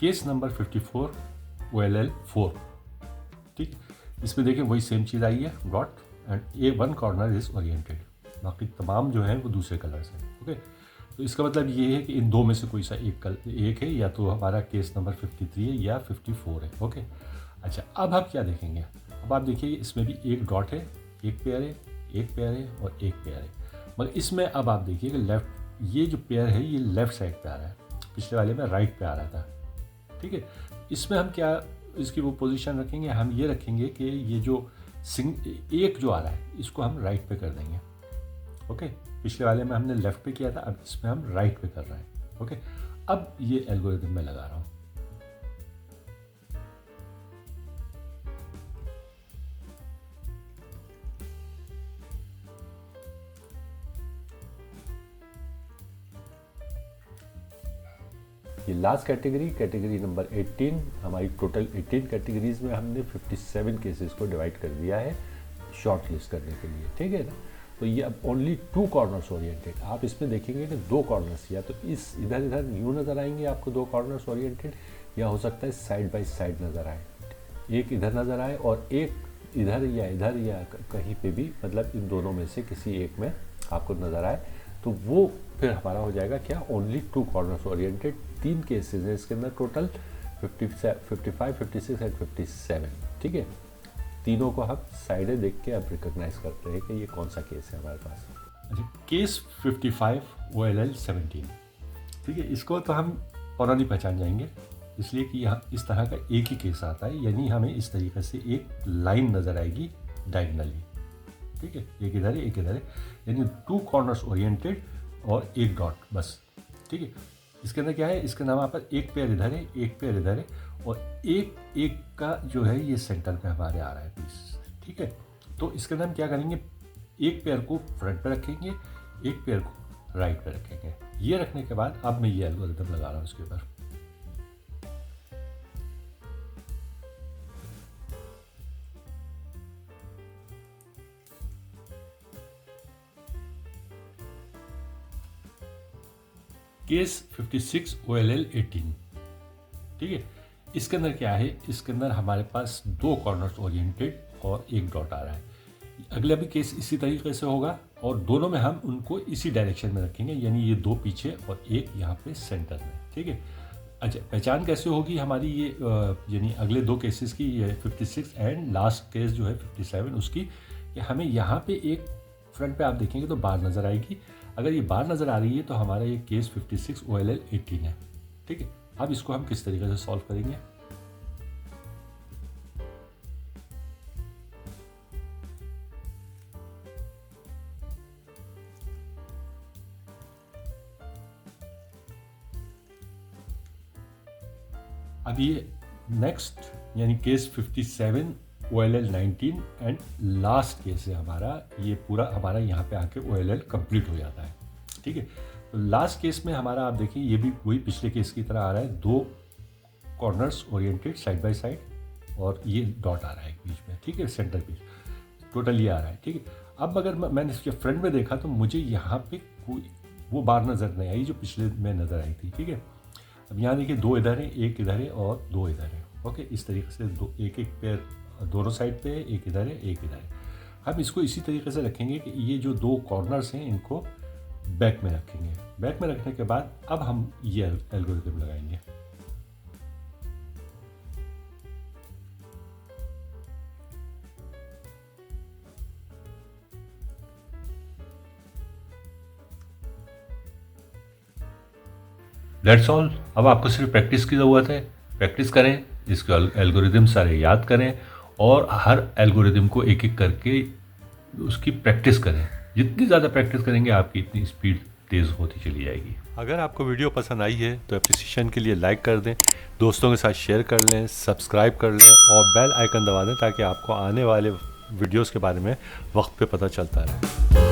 केस नंबर 54 OLL 4, ठीक। इसमें देखिए वही सेम चीज़ आई है, dot and 1 corner is oriented, बाकी तमाम जो है वो दूसरे कलर से। ओके, तो इसका मतलब ये है कि इन 2 में से कोई सा एक है, या तो हमारा केस नंबर 53 है या 54 है। ओके, अच्छा, अब हम क्या देखेंगे, अब आप देखिए इसमें भी एक डॉट है, एक पेयर है, एक पेयर है और एक पेयर है। मगर इसमें अब आप देखिए कि लेफ्ट ये जो पेयर है ये लेफ्ट साइड पे आ रहा है, पिछले वाले में राइट पे आ रहा था, ठीक है। इसमें हम क्या इसकी वो पोजीशन रखेंगे, हम ये रखेंगे कि ये जो एक जो आ रहा है इसको हम राइट पे कर देंगे। ओके, पिछले वाले में हमने लेफ्ट पे किया था, अब इसमें हम राइट पे कर रहे हैं। ओके, अब ये एल्गोरिदम मैं लगा रहा हूँ। ये लास्ट कैटेगरी नंबर 18, हमारी टोटल 18 कैटेगरीज में हमने 57 केसेस को डिवाइड कर दिया है शॉर्ट लिस्ट करने के लिए, ठीक है ना। तो ये अब ओनली 2 कॉर्नर्स ओरिएंटेड, आप इसमें देखेंगे कि 2 कॉर्नर्स, या तो इस इधर यूँ नज़र आएंगे आपको 2 कॉर्नर्स ओरिएंटेड, या हो सकता है साइड बाय साइड नज़र आए, एक इधर नज़र आए और एक इधर या कहीं पे भी, मतलब इन दोनों में से किसी एक में आपको नज़र आए, तो वो फिर हमारा हो जाएगा क्या, ओनली 2 कॉर्नर्स ओरिएंटेड। 3 केसेस हैं इसके अंदर टोटल, 55, 56 एंड 57, ठीक है। तीनों को हम साइडें देख के अब रिकॉग्नाइज करते हैं कि ये कौन सा केस है हमारे पास। अच्छा, केस 55 OLL 17, ठीक है। इसको तो हम फौरन ही पहचान जाएंगे, इसलिए कि यहाँ इस तरह का एक ही केस आता है, यानी हमें इस तरीके से एक लाइन नज़र आएगी डायगनली, ठीक है। एक इधर है, एक इधर है, यानी 2 कॉर्नर्स ओरिएंटेड और एक डॉट बस, ठीक है। इसके अंदर क्या है, इसके नाम पर एक पेयर इधर है, एक पेयर इधर है, और एक का जो है ये सेंटर पे हमारे आ रहा है पीस, ठीक है। तो इसके अंदर हम क्या करेंगे, एक पेयर को फ्रंट पे रखेंगे, एक पेयर को राइट पे रखेंगे। ये रखने के बाद अब मैं ये एल्गोरिथम लगा रहा हूँ इसके ऊपर। केस 56 OLL 18, ठीक है। इसके अंदर क्या है, इसके अंदर हमारे पास 2 कॉर्नर्स ओरिएंटेड और एक डॉट आ रहा है। अगला भी केस इसी तरीके से होगा और दोनों में हम उनको इसी डायरेक्शन में रखेंगे, यानी ये 2 पीछे और एक यहाँ पे सेंटर में, ठीक है। अच्छा, पहचान कैसे होगी हमारी ये, यानी अगले 2 केसेस की, ये 56 एंड लास्ट केस जो है 57 उसकी, कि हमें यहाँ पे एक फ्रंट पे आप देखेंगे तो बार नज़र आएगी। अगर ये बार नज़र आ रही है तो हमारा ये केस 56 OLL 18 है, ठीक है। अब इसको हम किस तरीके से सॉल्व करेंगे, अब ये नेक्स्ट यानी case 57 OLL 19 and last case है हमारा, ये पूरा हमारा यहाँ पे आके OLL कंप्लीट हो जाता है, ठीक है। तो लास्ट केस में हमारा आप देखिए ये भी वही पिछले केस की तरह आ रहा है, 2 corners oriented side by side और ये डॉट आ रहा है बीच में, ठीक है, सेंटर पीस, टोटल ये आ रहा है, ठीक है। अब अगर मैंने इसके फ्रंट में देखा तो मुझे यहाँ पे कोई वो बार नज़र नहीं आई जो पिछले में नज़र आई थी, ठीक है। अब यहाँ देखिए 2 इधर है, एक इधर है और 2 इधर है, ओके। इस तरीके से एक पेयर दोनों साइड पे है, एक इधर है, एक इधर है। हम इसको इसी तरीके से रखेंगे कि ये जो 2 कॉर्नर्स हैं इनको बैक में रखेंगे। बैक में रखने के बाद अब हम ये एल्गोरिथम लगाएंगे। That's all. अब आपको सिर्फ प्रैक्टिस की ज़रूरत है, प्रैक्टिस करें, इसके एल्गोरिदम सारे याद करें और हर एल्गोरिदम को एक एक करके उसकी प्रैक्टिस करें। जितनी ज़्यादा प्रैक्टिस करेंगे आपकी इतनी स्पीड तेज़ होती चली जाएगी। अगर आपको वीडियो पसंद आई है तो एप्रिसिएशन के लिए लाइक कर दें, दोस्तों के साथ शेयर कर लें, सब्सक्राइब कर लें और बेल आइकन दबा दें ताकि आपको आने वाले वीडियोज़ के बारे में वक्त पे पता चलता रहे।